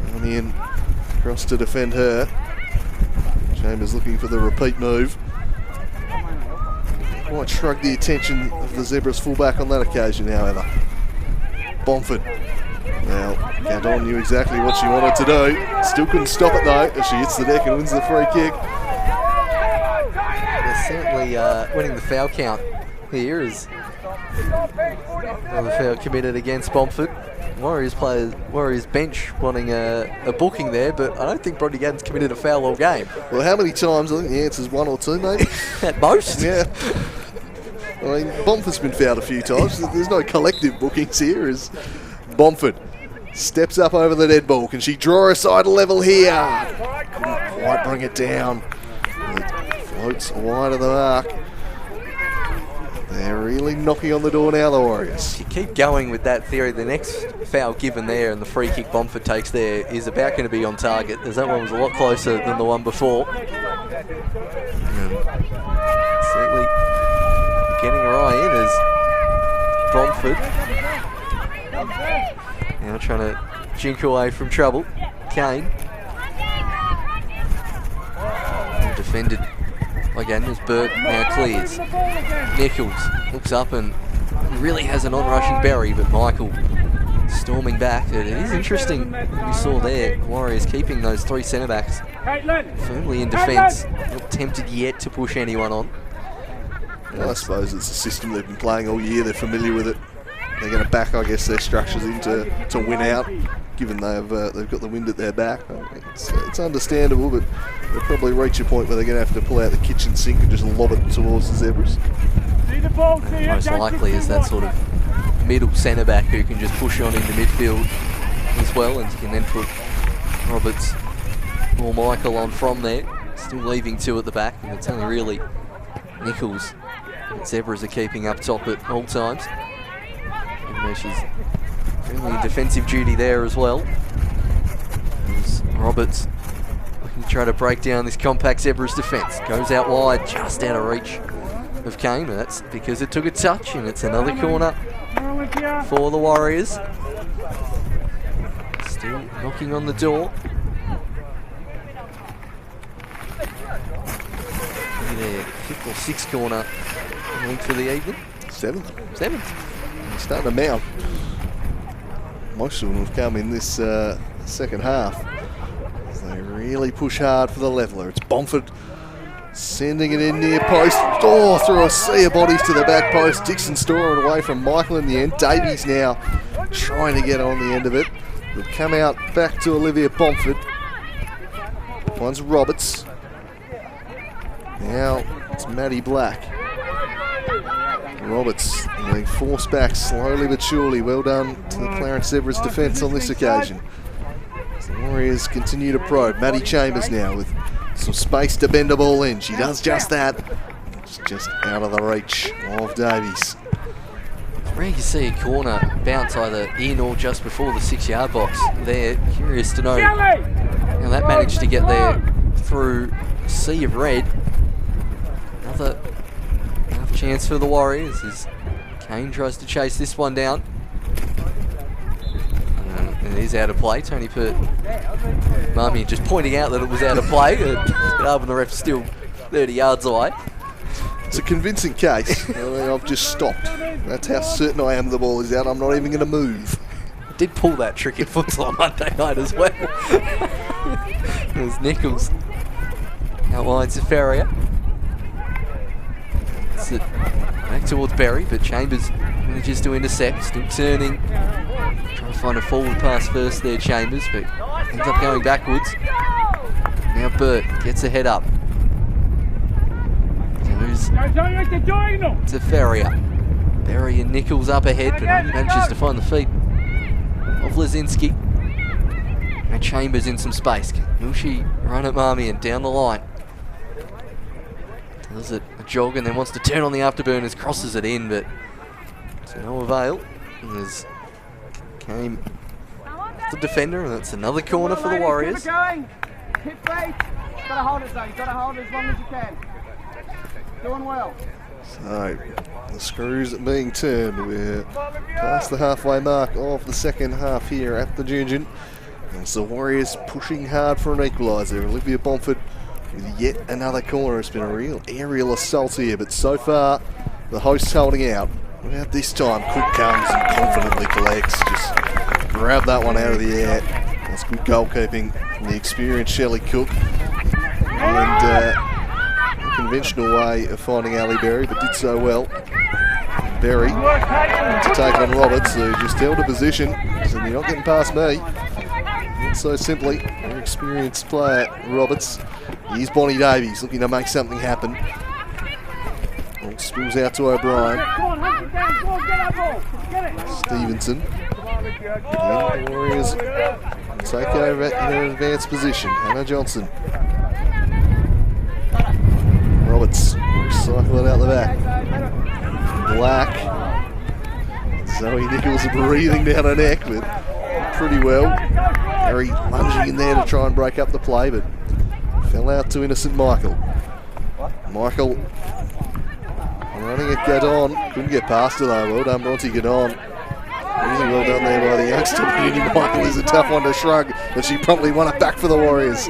Marmion across to defend her. Chambers looking for the repeat move. Might shrug the attention of the Zebras fullback on that occasion, however. Bomford. Now, Gardon knew exactly what she wanted to do. Still couldn't stop it though as she hits the deck and wins the free kick. They're certainly winning the foul count here as another foul committed against Bomford. Warriors bench wanting a booking there, but I don't think Brodie Gaddon's committed a foul all game. Well, how many times? I think the answer's 1 or 2, maybe. At most. Yeah. I mean, Bomford's been fouled a few times. There's no collective bookings here as Bomford steps up over the dead ball. Can she draw her side level here? Couldn't quite bring it down. It floats wide of the mark. They're really knocking on the door now, the Warriors. If you keep going with that theory, the next foul given there and the free kick Bomford takes there is about going to be on target, as that one was a lot closer than the one before. And certainly getting her eye in as Bomford now trying to jink away from trouble. Kane. And defended again as Burt now clears. Nichols looks up and really has an on-rushing berry, but Michael storming back. It is interesting you saw there, Warriors keeping those 3 centre-backs firmly in defence. Not tempted yet to push anyone on. Well, I suppose it's a system they've been playing all year. They're familiar with it. They're going to back, I guess, their structures in to win out, given they've got the wind at their back. It's understandable, but they'll probably reach a point where they're going to have to pull out the kitchen sink and just lob it towards the Zebras. Most likely is that sort of middle centre back who can just push on into midfield as well, and can then put Roberts or Michael on from there. Still leaving 2 at the back, and it's only really Nichols that Zebras are keeping up top at all times. Even though she's really in defensive duty there as well. As Roberts looking to try to break down this compact Zebras defence. Goes out wide, just out of reach of Kane. That's because it took a touch, and it's another corner for the Warriors. Still knocking on the door. There, 5th or 6th corner I think for the evening. 7th. He's starting to mount. Most of them have come in this second half. So they really push hard for the leveller. It's Bomford sending it in near post. Oh, through a sea of bodies to the back post. Dixon storing away from Michael in the end. Davies now trying to get on the end of it. They've come out back to Olivia Bomford. One's Roberts. Now it's Maddie Black. Roberts being forced back slowly but surely. Well done to the Clarence Zebras defence on this occasion. As the Warriors continue to probe. Maddie Chambers now with some space to bend the ball in. She does just that. It's just out of the reach of Davies. It's rare you see a corner bounce either in or just before the 6-yard box there. Curious to know how that managed to get there through a sea of red. Another half chance for the Warriors as Kane tries to chase this one down. And it is out of play. Tony Pert Marmion just pointing out that it was out of play. And the ref's still 30 yards away. It's a convincing case. I mean, I've just stopped. That's how certain I am the ball is out. I'm not even going to move. I did pull that trick at futsal on Monday night as well. There's Nichols out wide to Ferrier. It's it back towards Berry, but Chambers manages to intercept. Still turning. Trying to find a forward pass first there, Chambers, but ends up going backwards. Now Burt gets a head up. Goes to Ferrier. Berry and Nichols up ahead, but only manages to find the feet of Lazinski. And Chambers in some space. Will she run at Marmion down the line? Does it a jog and then wants to turn on the afterburners, crosses it in, but to no avail. And there's came the defender, and it's another corner for the Warriors. Keep faith. Gotta hold it though, you gotta hold it as long as you can. Doing well. So the screws are being turned. We're past the halfway mark of the second half here at the Gingin. And it's the Warriors pushing hard for an equaliser. Olivia Bomford with yet another corner. It's been a real aerial assault here, but so far the hosts holding out. What about this time? Cook comes and confidently collects. Just grab that one out of the air. That's good goalkeeping from the experienced Shelley Cook. And a conventional way of finding Ali Berry, but did so well. Berry to take on Roberts, who just held a position. So you're not getting past me. Not so simply. Very experienced player, Roberts. Here's Bonnie Davies looking to make something happen. Ball spills out to O'Brien. Stevenson. And the Warriors take over in an advanced position. Hannah Johnson. Roberts cycle it out the back. Black. Zoe Nichols breathing down her neck, but pretty well. Very lunging in there to try and break up the play, but fell out to innocent Michael. Michael running at Gadon. Couldn't get past her though. Well done, Bronte Gadon. Really well done there by the youngster. Minnie Michael is a tough one to shrug, but she promptly won it back for the Warriors.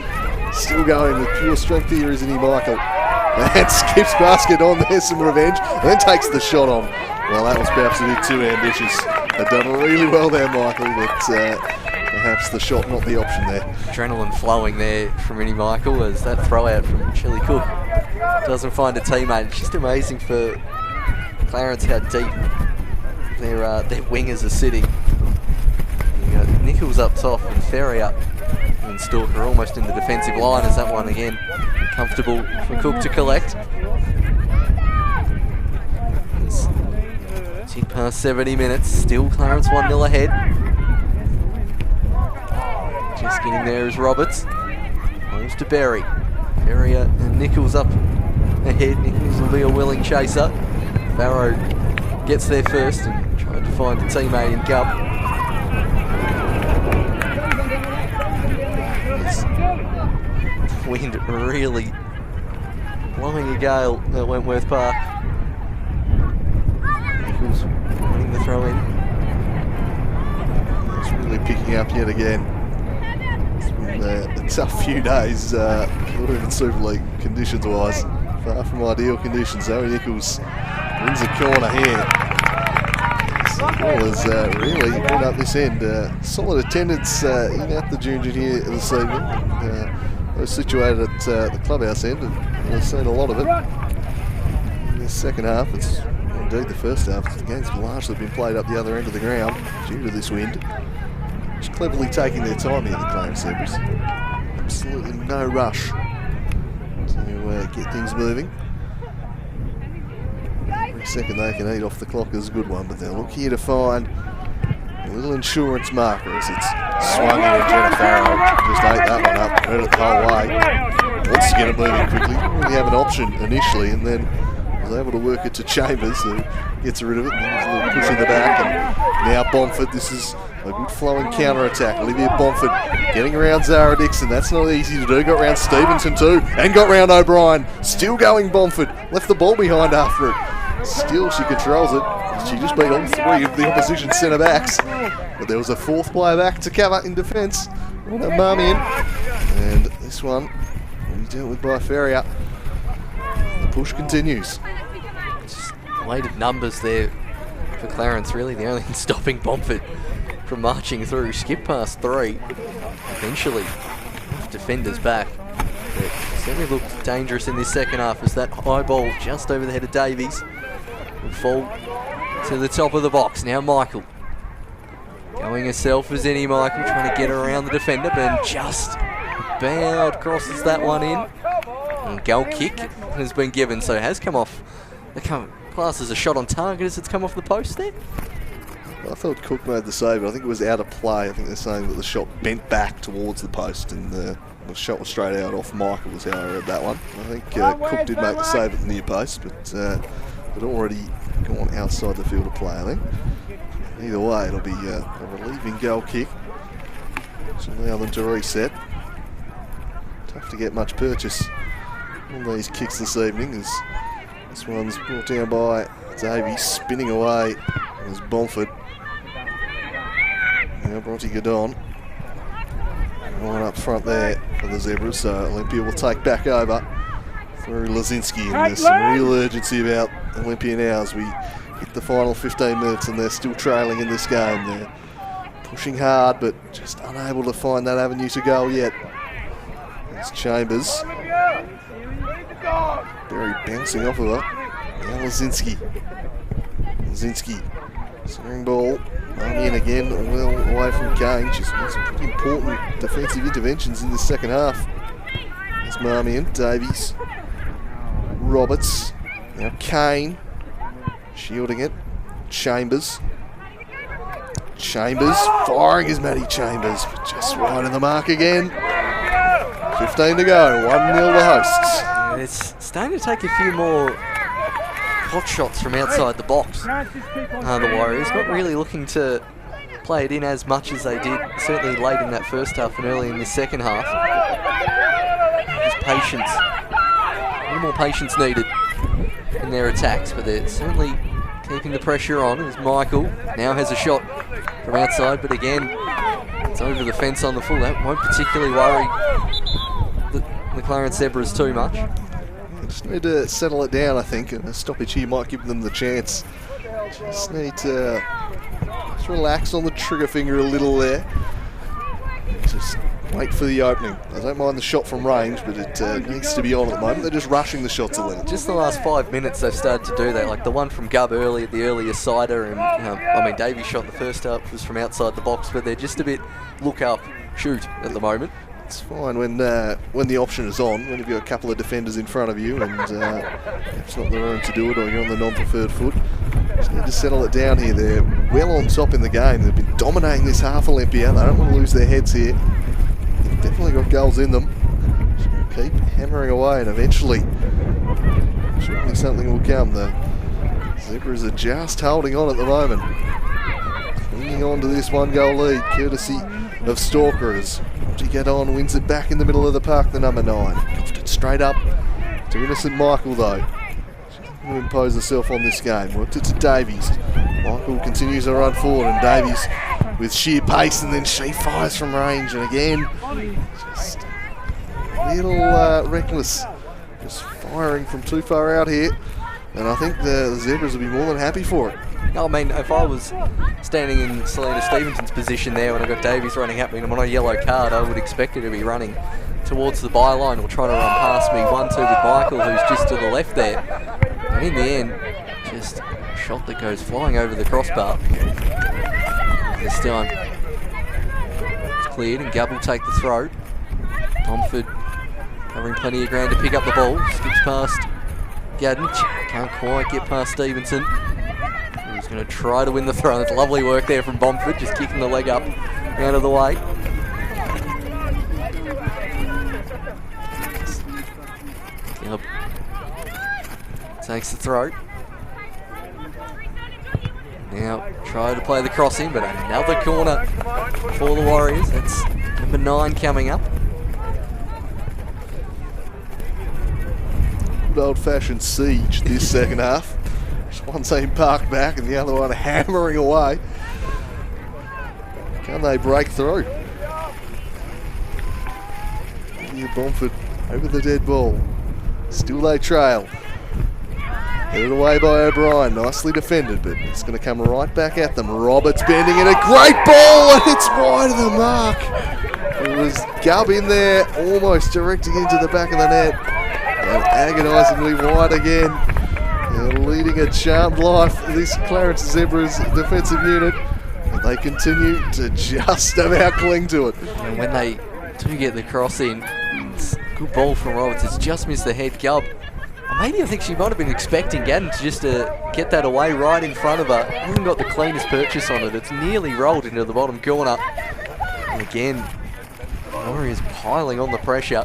Still going with pure strength here, isn't he, Michael? And skips basket on there, some revenge, and then takes the shot on. Well, that was perhaps a bit too ambitious. Had done really well there, Michael, but perhaps the shot not the option there. Adrenaline flowing there from Minnie Michael as that throw out from Shelley Cook doesn't find a teammate. It's just amazing for Clarence how deep their wingers are sitting. You got Nichols up top and Ferrier and Stalker almost in the defensive line as that one again comfortable for Cook to collect. As Tick past 70 minutes, still Clarence 1-0 ahead. Just getting there is Roberts. Moves to Berry. Berry and Nichols up ahead. Nichols will be a willing chaser. Barrow gets there first and trying to find a teammate in Gubb. It's wind really blowing a gale at Wentworth Park. Nichols winning the throw in. It's really picking up yet again. It's been a tough few days, not even Super League conditions-wise. Far from ideal conditions. Zoe Nichols wins a corner here. The ball has really been up this end. Solid attendance in at the junior here this evening. Those situated at the clubhouse end, and we've seen a lot of it. In the second half, it's indeed the first half. The game's largely been played up the other end of the ground due to this wind. Just cleverly taking their time here, the Clarence Zebras. Absolutely no rush to get things moving. Every second they can eat off the clock is a good one, but they'll look here to find a little insurance marker as it's swung in, and Jenna Farrow just ate that one up, heard it the whole way. Wants to get it moving quickly. Didn't really have an option initially, and then was able to work it to Chambers, who gets rid of it, and gives a little push in the back. And now Bomford, this is a good flowing counter-attack. Olivia Bomford getting around Zara Dixon. That's not easy to do. Got round Stevenson too, and got round O'Brien. Still going Bomford. Left the ball behind after it. Still she controls it. She just beat all three of the opposition centre-backs. But there was a fourth player back to cover in defence. Well, that mum in. And this one will be dealt with by Ferrier. The push continues. Just weighted numbers there for Clarence, really the only thing stopping Bomford from marching through. Skip past 3. Eventually, enough defenders back. But certainly looked dangerous in this second half as that high ball just over the head of Davies will fall to the top of the box. Now Michael. Going herself as any Michael, trying to get around the defender, but just about crosses that one in. And goal kick has been given, so it has come off. Class as a shot on target as it's come off the post there. I thought Cook made the save, but I think it was out of play. I think they're saying that the shot bent back towards the post, and the shot was straight out off Michael, was how I read that one. I think Cook did make the save at the near post, but had already gone outside the field of play, I think. Either way, it'll be a relieving goal kick to allow them to reset. Tough to get much purchase on these kicks this evening, as this one's brought down by Davies, spinning away as Bomford. Now Bronte Gadon right up front there for the Zebras, so Olympia will take back over through Lazinski, and there's some real urgency about Olympia now as we hit the final 15 minutes and they're still trailing in this game. They're pushing hard but just unable to find that avenue to goal yet. There's Chambers. Berry bouncing off of her. Now Lazinski. Lazinski. Steering ball. Marmy in again, well away from Kane. She's made some pretty important defensive interventions in this second half. There's Marmy in. Davies. Roberts. Now Kane. Shielding it. Chambers. Chambers firing is Maddie Chambers, but just wide of the mark again. 15 to go, 1-0 the hosts. Yeah, it's starting to take a few more hot shots from outside the box. The Warriors not really looking to play it in as much as they did, certainly late in that first half and early in the second half. Just patience. A little more patience needed in their attacks, but they're certainly keeping the pressure on as Michael now has a shot from outside, but again, it's over the fence on the full. That won't particularly worry the Clarence Zebras too much. Just need to settle it down, I think, and a stoppage here might give them the chance. Just need to relax on the trigger finger a little there. Just wait for the opening. I don't mind the shot from range, but it needs to be on at the moment. They're just rushing the shots a little. Just the last 5 minutes they've started to do that, like the one from Gubb early at the earlier cider, and I mean Davies shot in the first half was from outside the box, but they're just a bit look up, shoot at the moment. It's fine when the option is on, when you've got a couple of defenders in front of you and it's not the room to do it, or you're on the non-preferred foot. Just need to settle it down here. They're well on top in the game. They've been dominating this half Olympia. They don't want to lose their heads here. They've definitely got goals in them. Just keep hammering away, and eventually surely something will come. The Zebras are just holding on at the moment. Clinging on to this 1-goal lead, courtesy of Stalkers. Gadon wins it back in the middle of the park, the number 9. Cuffed it straight up to Innocent Michael though. She's going to impose herself on this game. Worked it to Davies. Michael continues to run forward, and Davies with sheer pace, and then she fires from range, and again just a little reckless, just firing from too far out here, and I think the Zebras will be more than happy for it. I mean, if I was standing in Selena Stevenson's position there when I got Davies running at me and I'm on a yellow card, I would expect her to be running towards the byline or trying to run past me 1-2 with Michael, who's just to the left there. And in the end, just a shot that goes flying over the crossbar. This time, it's cleared and Gab will take the throw. Domford covering plenty of ground to pick up the ball. Skips past Gadden. Can't quite get past Stevenson. He's going to try to win the throw. That's lovely work there from Bomford, just kicking the leg up out of the way. Yep. Takes the throw. Now try to play the cross in, but another corner for the Warriors. That's number 9 coming up. Good old-fashioned siege this second half. Just one team parked back and the other one hammering away. Can they break through? Here Bomford over the dead ball. Still they trail. Headed away by O'Brien. Nicely defended, but it's going to come right back at them. Roberts bending in a great ball, and it's wide of the mark. It was Gubb in there, almost directing into the back of the net. And agonisingly wide again. They're leading a charmed life, this Clarence Zebras defensive unit. And they continue to just about cling to it. And when they do get the cross in, it's a good ball from Roberts. It's just missed the head. Gubb, maybe I think she might have been expecting Gadden to just get that away right in front of her. Hasn't got the cleanest purchase on it. It's nearly rolled into the bottom corner. And again, Warriors piling on the pressure.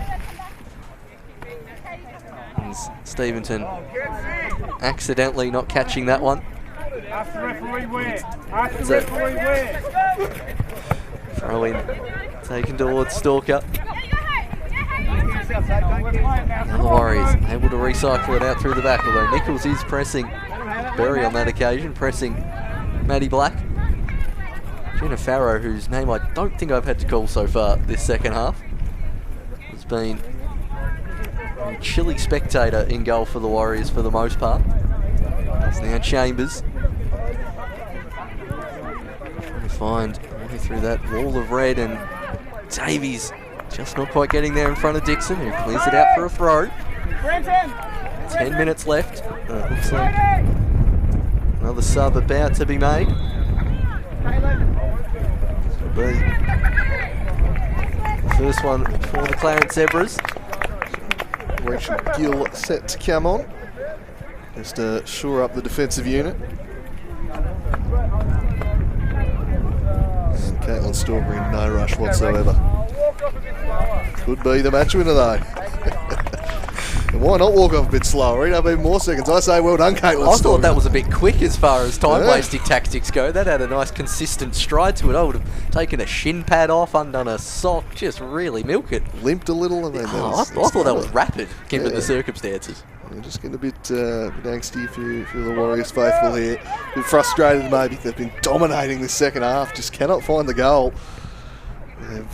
And Stevenson accidentally not catching that one. Ask the referee where. Ask the referee where. Throw in, taken towards Stalker. Now the Warriors able to recycle it out through the back, although Nichols is pressing Berry on that occasion, pressing Maddie Black. Gina Farrow, whose name I don't think I've had to call so far this second half, has been a chilly spectator in goal for the Warriors for the most part. It's now Chambers. Trying to find a way through that wall of red, and Davies just not quite getting there in front of Dixon, who clears it out for a throw. 10 minutes left. It looks like another sub about to be made. This will be the first one for the Clarence Zebras. Rachel Gill set to come on, just to shore up the defensive unit. And Caitlin Stalker in no rush whatsoever. Could be the match winner though. And why not walk off a bit slower? He'd have even more seconds. I say well done, Caitlin Stalker. I thought that was a bit quick as far as time-wasting tactics go. That had a nice consistent stride to it. I would have taken a shin pad off, undone a sock, just really milk it. Limped a little. And then I thought that was rapid, given the circumstances. They're just getting a bit angsty if you're the Warriors faithful here. A bit frustrated maybe. They've been dominating this second half. Just cannot find the goal. They've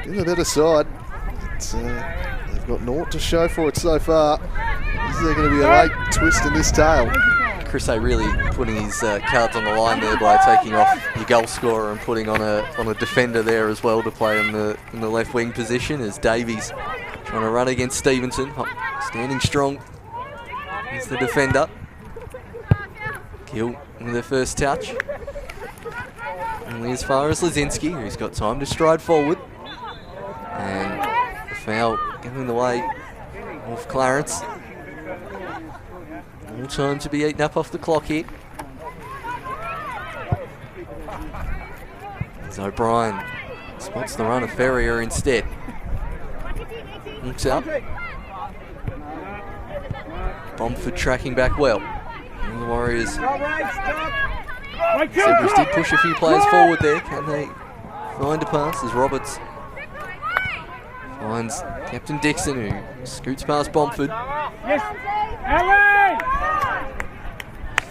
been the better side. They've got naught to show for it so far. Is there going to be a late twist in this tale? Chris A really putting his cards on the line there by taking off your goal scorer and putting on a defender there as well to play in the left wing position, as Davies trying to run against Stevenson, standing strong. He's the defender. Gill with their first touch. Only as far as Lazinski, who's got time to stride forward. And the foul going the way of Clarence. All time to be eaten up off the clock here. As O'Brien spots the run of Ferrier instead. Looks up. Bomford tracking back well. And the Warriors. Zebras did push a few players forward there. Can they find a pass as Roberts finds Captain Dixon, who scoots past Bomford. Yes, Ellen!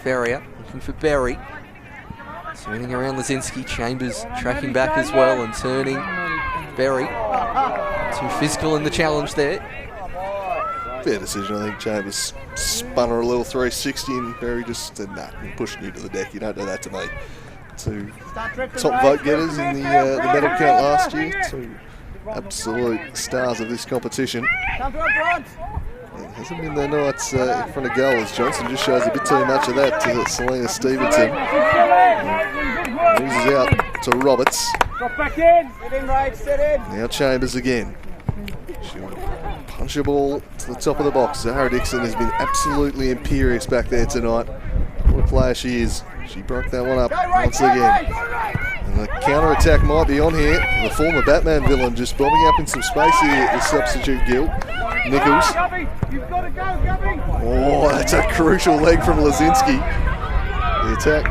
Ferrier looking for Berry. Turning around Lazinski. Chambers tracking back as well and turning Berry. Too physical in the challenge there. Fair decision, I think. Chambers spun her a little 360 and Berry just said, nah, I'm pushing you to the deck. You don't do that to me. Two top vote getters in the medal count last year. Two absolute stars of this competition. It hasn't been their nights in front of goals. Johnson just shows a bit too much of that to Selena Stevenson. Loses out to Roberts. Now Chambers again. She'll punch a ball to the top of the box. Zahara Dixon has been absolutely imperious back there tonight. What a player she is. She broke that one up once again. And the counter-attack might be on here. The former Batman villain just bombing up in some space here, the substitute Gill. Nichols. Oh, that's a crucial leg from Lazinski. The attack,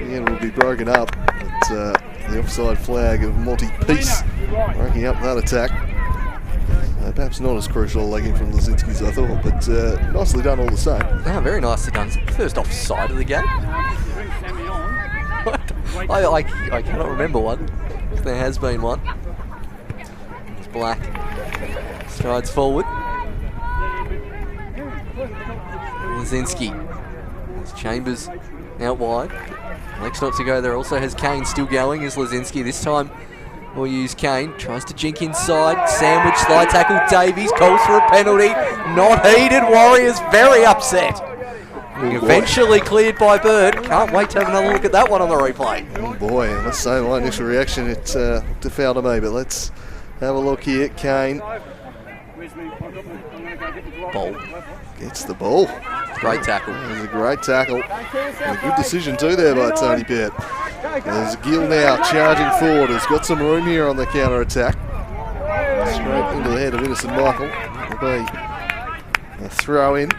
again, will be broken up. But the offside flag of Monty Peace breaking up that attack. Perhaps not as crucial a legging from Lazinski as I thought, but nicely done all the same. No, very nicely done. First offside of the game. I cannot remember one. There has been one. It's Black. Strides forward. Lazinski. There's Chambers out wide. Lex not to go there. Also has Kane still going as Lazinski. This time we'll use Kane. Tries to jink inside. Sandwich, slide tackle. Davies calls for a penalty. Not heeded. Warriors very upset. Eventually cleared by Bird. Can't wait to have another look at that one on the replay. Oh boy, I must say my initial reaction, it looked a foul to me, but let's have a look here. Kane Ball. gets the ball. Great tackle. That was a great tackle. And a good decision too there by Tony Baird. There's Gill now charging forward. Has got some room here on the counter attack. Straight into the head of Innocent Michael. It'll be a throw in.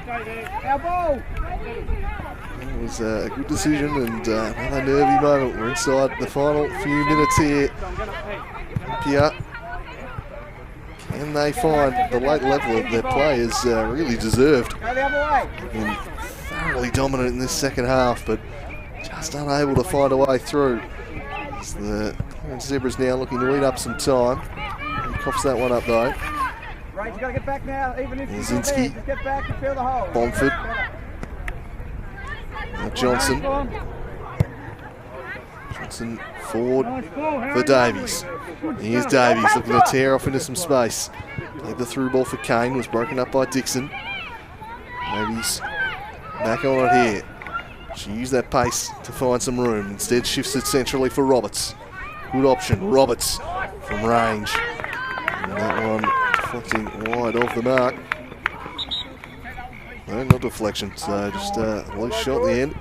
It was a good decision and another nervy moment. We're inside the final few minutes here. Olympia, can they find the late level of their play is really deserved. Been thoroughly dominant in this second half, but just unable to find a way through. As the Clarence Zebras now looking to eat up some time. He coughs that one up though. Right, you gotta get back now, even if you Lazinski, get back and feel the hole. Bomford. Now Johnson. Johnson forward for Davies. Here's Davies looking to tear off into some space. Played the through ball for Kane, was broken up by Dixon. Davies back on it here. She used that pace to find some room. Instead shifts it centrally for Roberts. Good option, Roberts from range. And that one deflecting wide off the mark. No, not deflection, so just a loose shot at the end.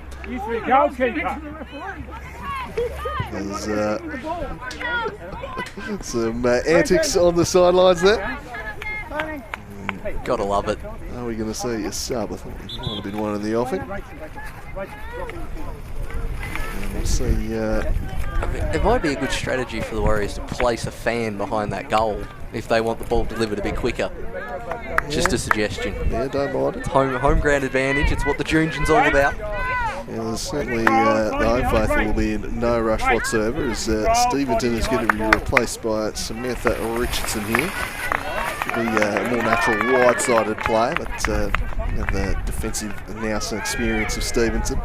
There's some antics on the sidelines there. Gotta love it. Are we going to see a sub? I thought there might have been one in the offing. And we'll see. It might be a good strategy for the Warriors to place a fan behind that goal if they want the ball delivered a bit quicker. Just a suggestion. Yeah, don't mind it. It's home ground advantage. It's what the Jungian's all about. Yeah, there's certainly the home faithful will be in no rush whatsoever as Stevenson is going to be replaced by Samantha Richardson here. Should be a more natural wide-sided player, but the defensive nous and experience of Stevenson.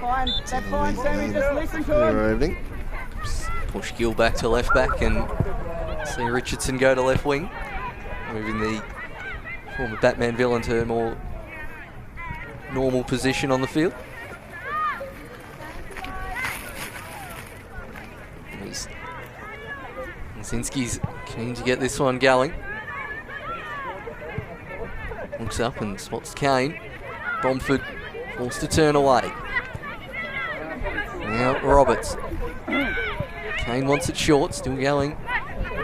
That's fine, Sammy, just listen to him. Evening. Push Gill back to left back and see Richardson go to left wing. Moving the former Batman villain to a more normal position on the field. Lazinski's keen to get this one going. Looks up and spots Kane. Bromford forced to turn away. Now Roberts. Kane wants it short, still going.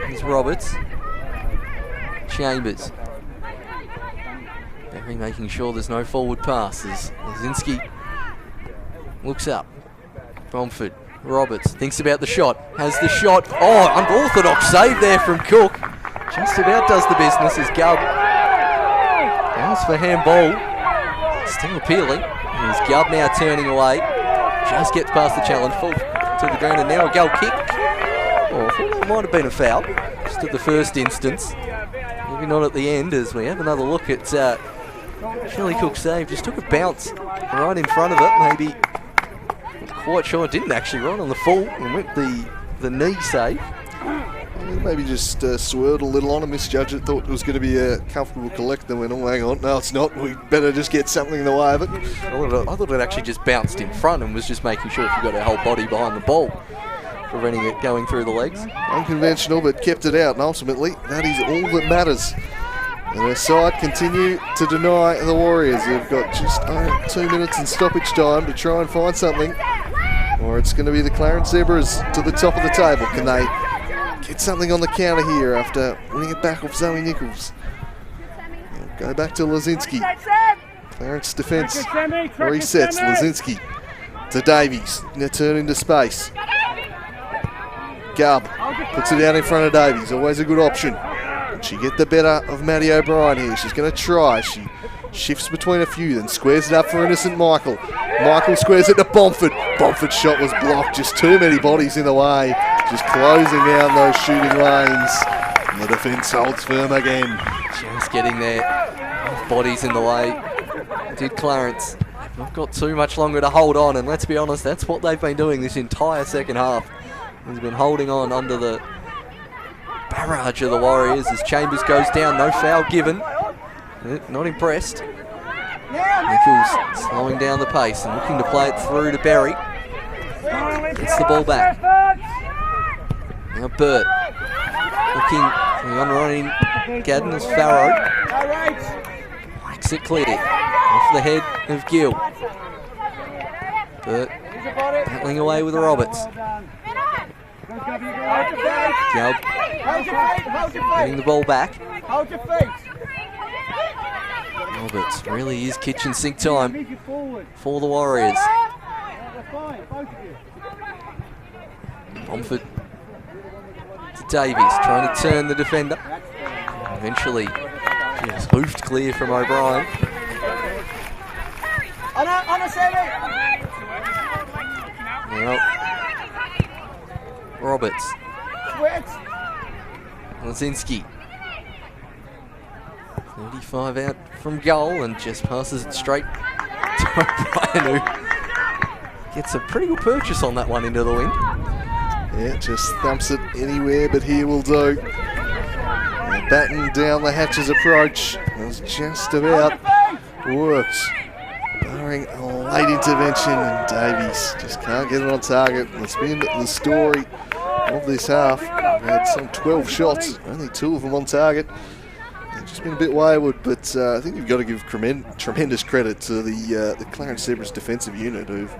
Here's Roberts. Chambers. Berry making sure there's no forward passes. Lazinski looks up. Bromford. Roberts thinks about the shot. Has the shot. Oh, unorthodox save there from Cook. Just about does the business as Gubb goes for handball. Still appealing. Here's Gubb now turning away. Just gets past the challenge. Fall to the ground and now a goal kick. Oh, I thought that might have been a foul. Just at the first instance. Maybe not at the end as we have another look at Shirley Cook's save. Just took a bounce right in front of it. Maybe not quite sure. It didn't actually run on the full and went the knee save. Maybe just swerved a little on and misjudged it. Thought it was going to be a comfortable collect. Then went, oh, hang on, no, it's not. We better just get something in the way of it. I thought it actually just bounced in front and was just making sure she got her whole body behind the ball, preventing it going through the legs. Unconventional, but kept it out, and ultimately, that is all that matters. And her side continue to deny the Warriors. They've got just 2 minutes in stoppage time to try and find something, or it's going to be the Clarence Zebras to the top of the table. Can they get something on the counter here after winning it back off Zoe Nichols? Go back to Lazinski. Clarence defence resets. Lazinski to Davies. Now turn into space. Gubb puts it out in front of Davies. Always a good option. Can she get the better of Maddie O'Brien here? She's going to try. She shifts between a few, then squares it up for innocent Michael. Michael squares it to Bomford. Bomford's shot was blocked. Just too many bodies in the way. Just closing down those shooting lanes. And the defence holds firm again. Just getting there. Bodies in the way. Did Clarence. They've not got too much longer to hold on, and let's be honest, that's what they've been doing this entire second half. He's been holding on under the barrage of the Warriors as Chambers goes down. No foul given. Not impressed. Nichols slowing down the pace and looking to play it through to Berry. Gets the ball back. Now Burt looking for the on-running Gadden as Farrow. Whacks it clear. Off the head of Gill. Burt battling away with Roberts. Gubb getting the ball back. Hold your feet. Roberts really is kitchen sink time for the Warriors. Bomford to Davies, trying to turn the defender. Eventually, just hoofed clear from O'Brien. On a 7. Now, Roberts. Lazinski. 35 out from goal and just passes it straight to O'Brien, who gets a pretty good purchase on that one into the wind. Yeah, just thumps it anywhere but here will do. And batten down the hatches approach. It's just about works. Barring a late intervention, and Davies just can't get it on target. That's been the story of this half. We've had some 12 shots, only 2 of them on target. It's just been a bit wayward, but I think you've got to give tremendous credit to the Clarence Zebras defensive unit, who've,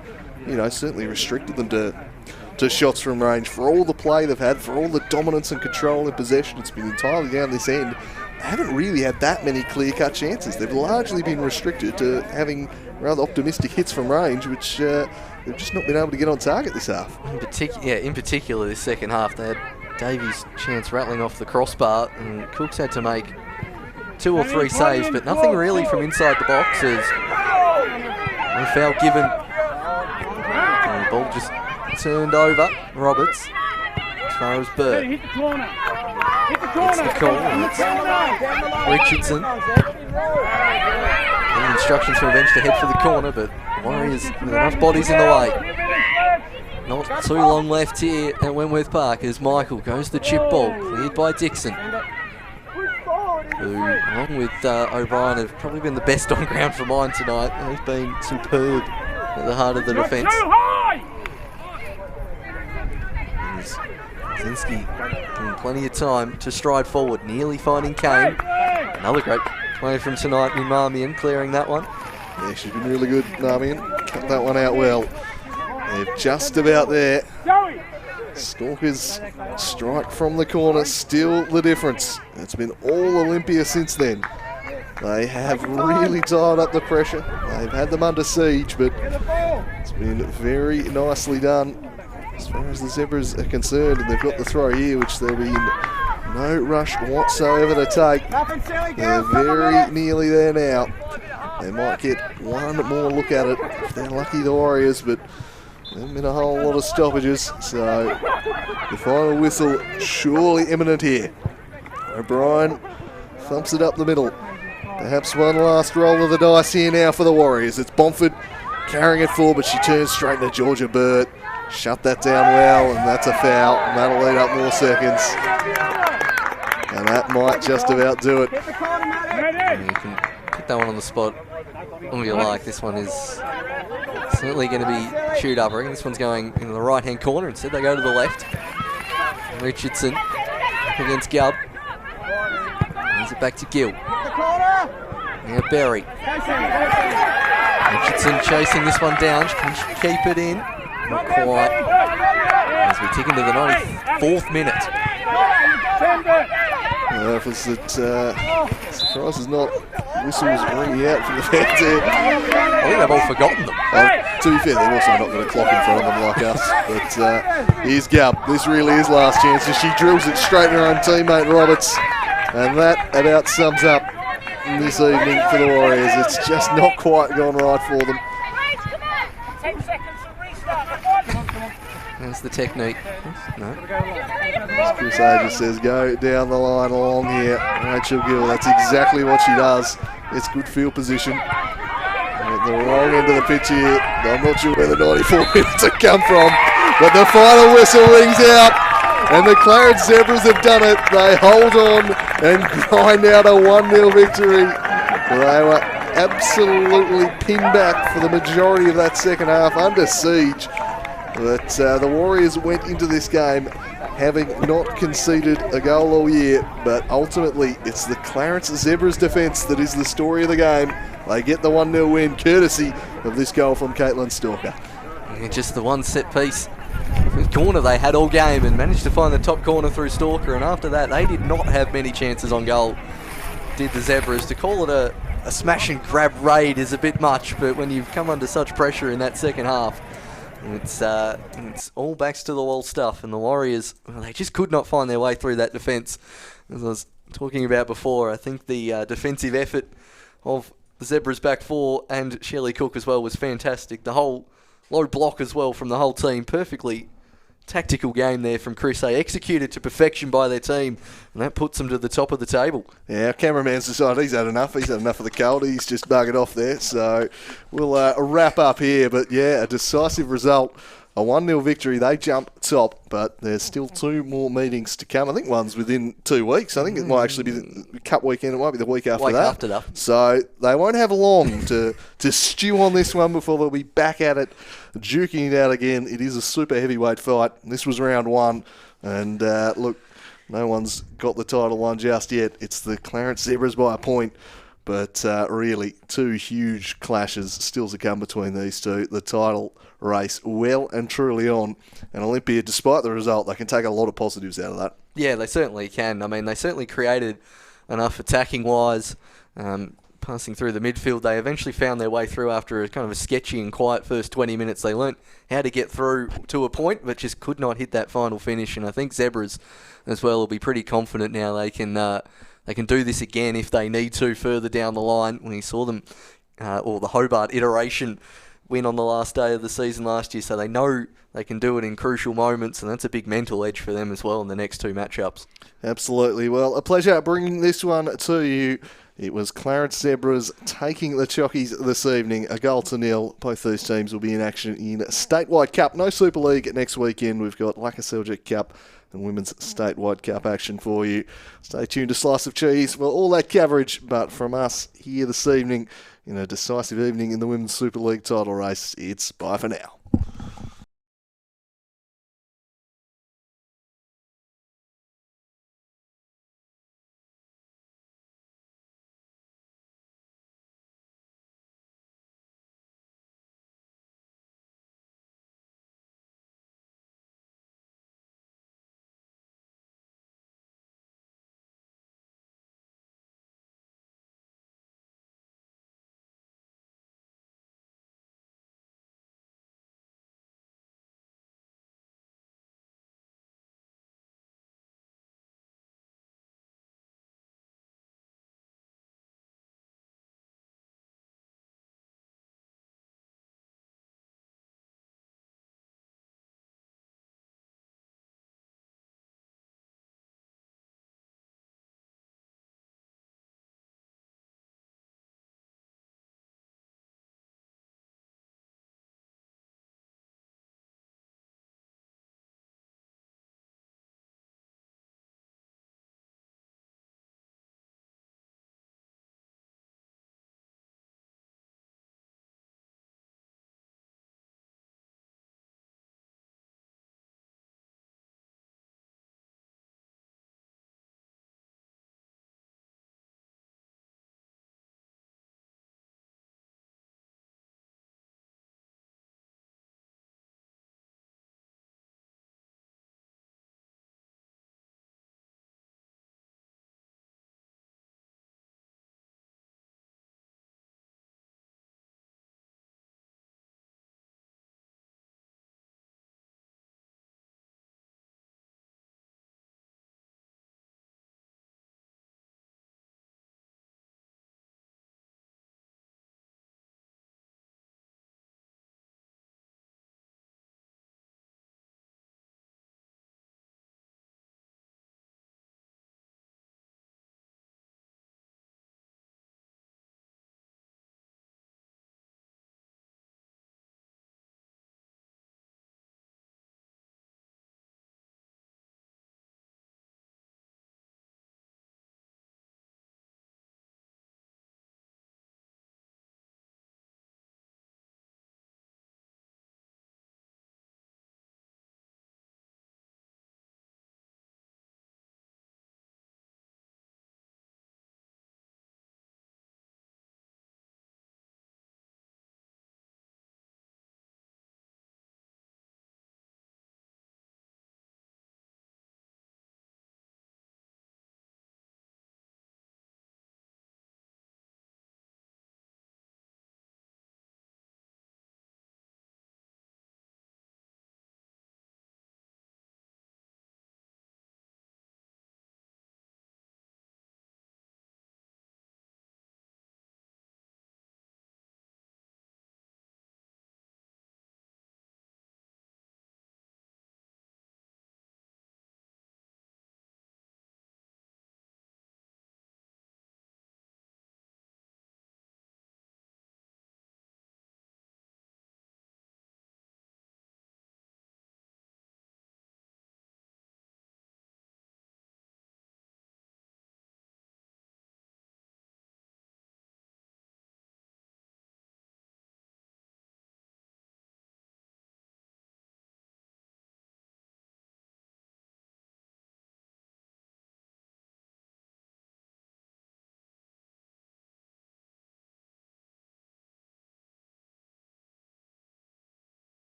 certainly restricted them to shots from range. For all the play they've had, for all the dominance and control in possession, it's been entirely down this end. They haven't really had that many clear-cut chances. They've largely been restricted to having rather optimistic hits from range, which they've just not been able to get on target this half. In particular this second half, they had Davies' chance rattling off the crossbar, and Cooks had to make 2 or 3 saves, but nothing really from inside the box as no foul given. And the ball just turned over. Roberts, as far as Burt. Hit the corner. Gets the call, and it's Richardson. Getting instructions from the bench to head for the corner, but Warriors with enough bodies in the way. Not too long left here at Wentworth Park as Michael goes the chip ball, cleared by Dixon, who, along with O'Brien, have probably been the best on ground for mine tonight. They've been superb at the heart of the defence. Zinski having plenty of time to stride forward, nearly finding Kane. Another great play from tonight in Marmion, clearing that one. Yeah, she's been really good, Namian. Cut that one out well. They're just about there. Stalkers strike from the corner, still the difference. It's been all Olympia since then. They have really dialed up the pressure. They've had them under siege, but it's been very nicely done as far as the Zebras are concerned. And they've got the throw here, which they'll be in no rush whatsoever to take. They're very nearly there now. They might get one more look at it if they're lucky, the Warriors, but there have been a whole lot of stoppages, so the final whistle surely imminent here. O'Brien thumps it up the middle. Perhaps one last roll of the dice here now for the Warriors. It's Bomford carrying it forward, but she turns straight into Georgia Burt. Shut that down well, and that's a foul, and that'll lead up more seconds. And that might just about do it. And you can put that one on the spot all you like. This one is certainly going to be chewed up. I reckon this one's going in the right-hand corner. Instead, they go to the left. Richardson up against Gubb. Hands it back to Gill. Now Berry. Richardson chasing this one down. Can she keep it in? Not quite. As we tick into the 94th minute. Surprise is not whistles ringing out from the fans here. I think they've all forgotten them. To be fair, they've also not got a clock in front of them like us. But here's Gubb. This really is last chance, and she drills it straight in her own teammate Roberts. And that about sums up this evening for the Warriors. It's just not quite gone right for them. There's the technique. No. Chris Ager says go down the line along here. Rachel Gill, that's exactly what she does. It's good field position. At the wrong end of the pitch here. I'm not sure where the 94 minutes have come from, but the final whistle rings out, and the Clarence Zebras have done it. They hold on and grind out a 1-0 victory. They were absolutely pinned back for the majority of that second half, under siege. But the Warriors went into this game having not conceded a goal all year, but ultimately it's the Clarence Zebras defence that is the story of the game. They get the 1-0 win courtesy of this goal from Caitlin Stalker. And just the one set piece corner they had all game, and managed to find the top corner through Stalker, and after that they did not have many chances on goal, did the Zebras. To call it a smash and grab raid is a bit much, but when you've come under such pressure in that second half, it's all backs to the wall stuff, and the Warriors, well, they just could not find their way through that defence. As I was talking about before, I think the defensive effort of the Zebras back four and Shelley Cook as well was fantastic. The whole low block as well from the whole team, perfectly tactical game there from Chris A, executed to perfection by their team, and that puts them to the top of the table. Yeah, our cameraman's decided he's had enough. He's had enough of the cold. He's just buggered off there. So we'll wrap up here. But yeah, a decisive result. A 1-0 victory. They jump top, but there's still 2 more meetings to come. I think one's within 2 weeks. I think it might actually be the Cup weekend. It might be the week after that. So they won't have long to stew on this one before they'll be back at it, duking it out again. It is a super heavyweight fight. This was round 1. And look, no one's got the title won just yet. It's the Clarence Zebras by a point. But really, 2 huge clashes still to come between these two. The title race well and truly on. And Olympia, despite the result, they can take a lot of positives out of that. Yeah, they certainly can. I mean, they certainly created enough attacking-wise. Passing through the midfield, they eventually found their way through after a kind of a sketchy and quiet first 20 minutes. They learnt how to get through to a point, but just could not hit that final finish. And I think Zebras as well will be pretty confident now they can do this again if they need to further down the line. When you saw them, or the Hobart iteration, win on the last day of the season last year, so they know they can do it in crucial moments, and that's a big mental edge for them as well in the next 2 matchups. Absolutely. Well, a pleasure bringing this one to you. It was Clarence Zebras taking the Chockies this evening, 1-0. Both these teams will be in action in Statewide Cup. No Super League next weekend. We've got Laka Seljuk Cup and Women's Statewide Cup action for you. Stay tuned to Slice of Cheese. Well, all that coverage, but from us here this evening, in a decisive evening in the Women's Super League title race, it's bye for now.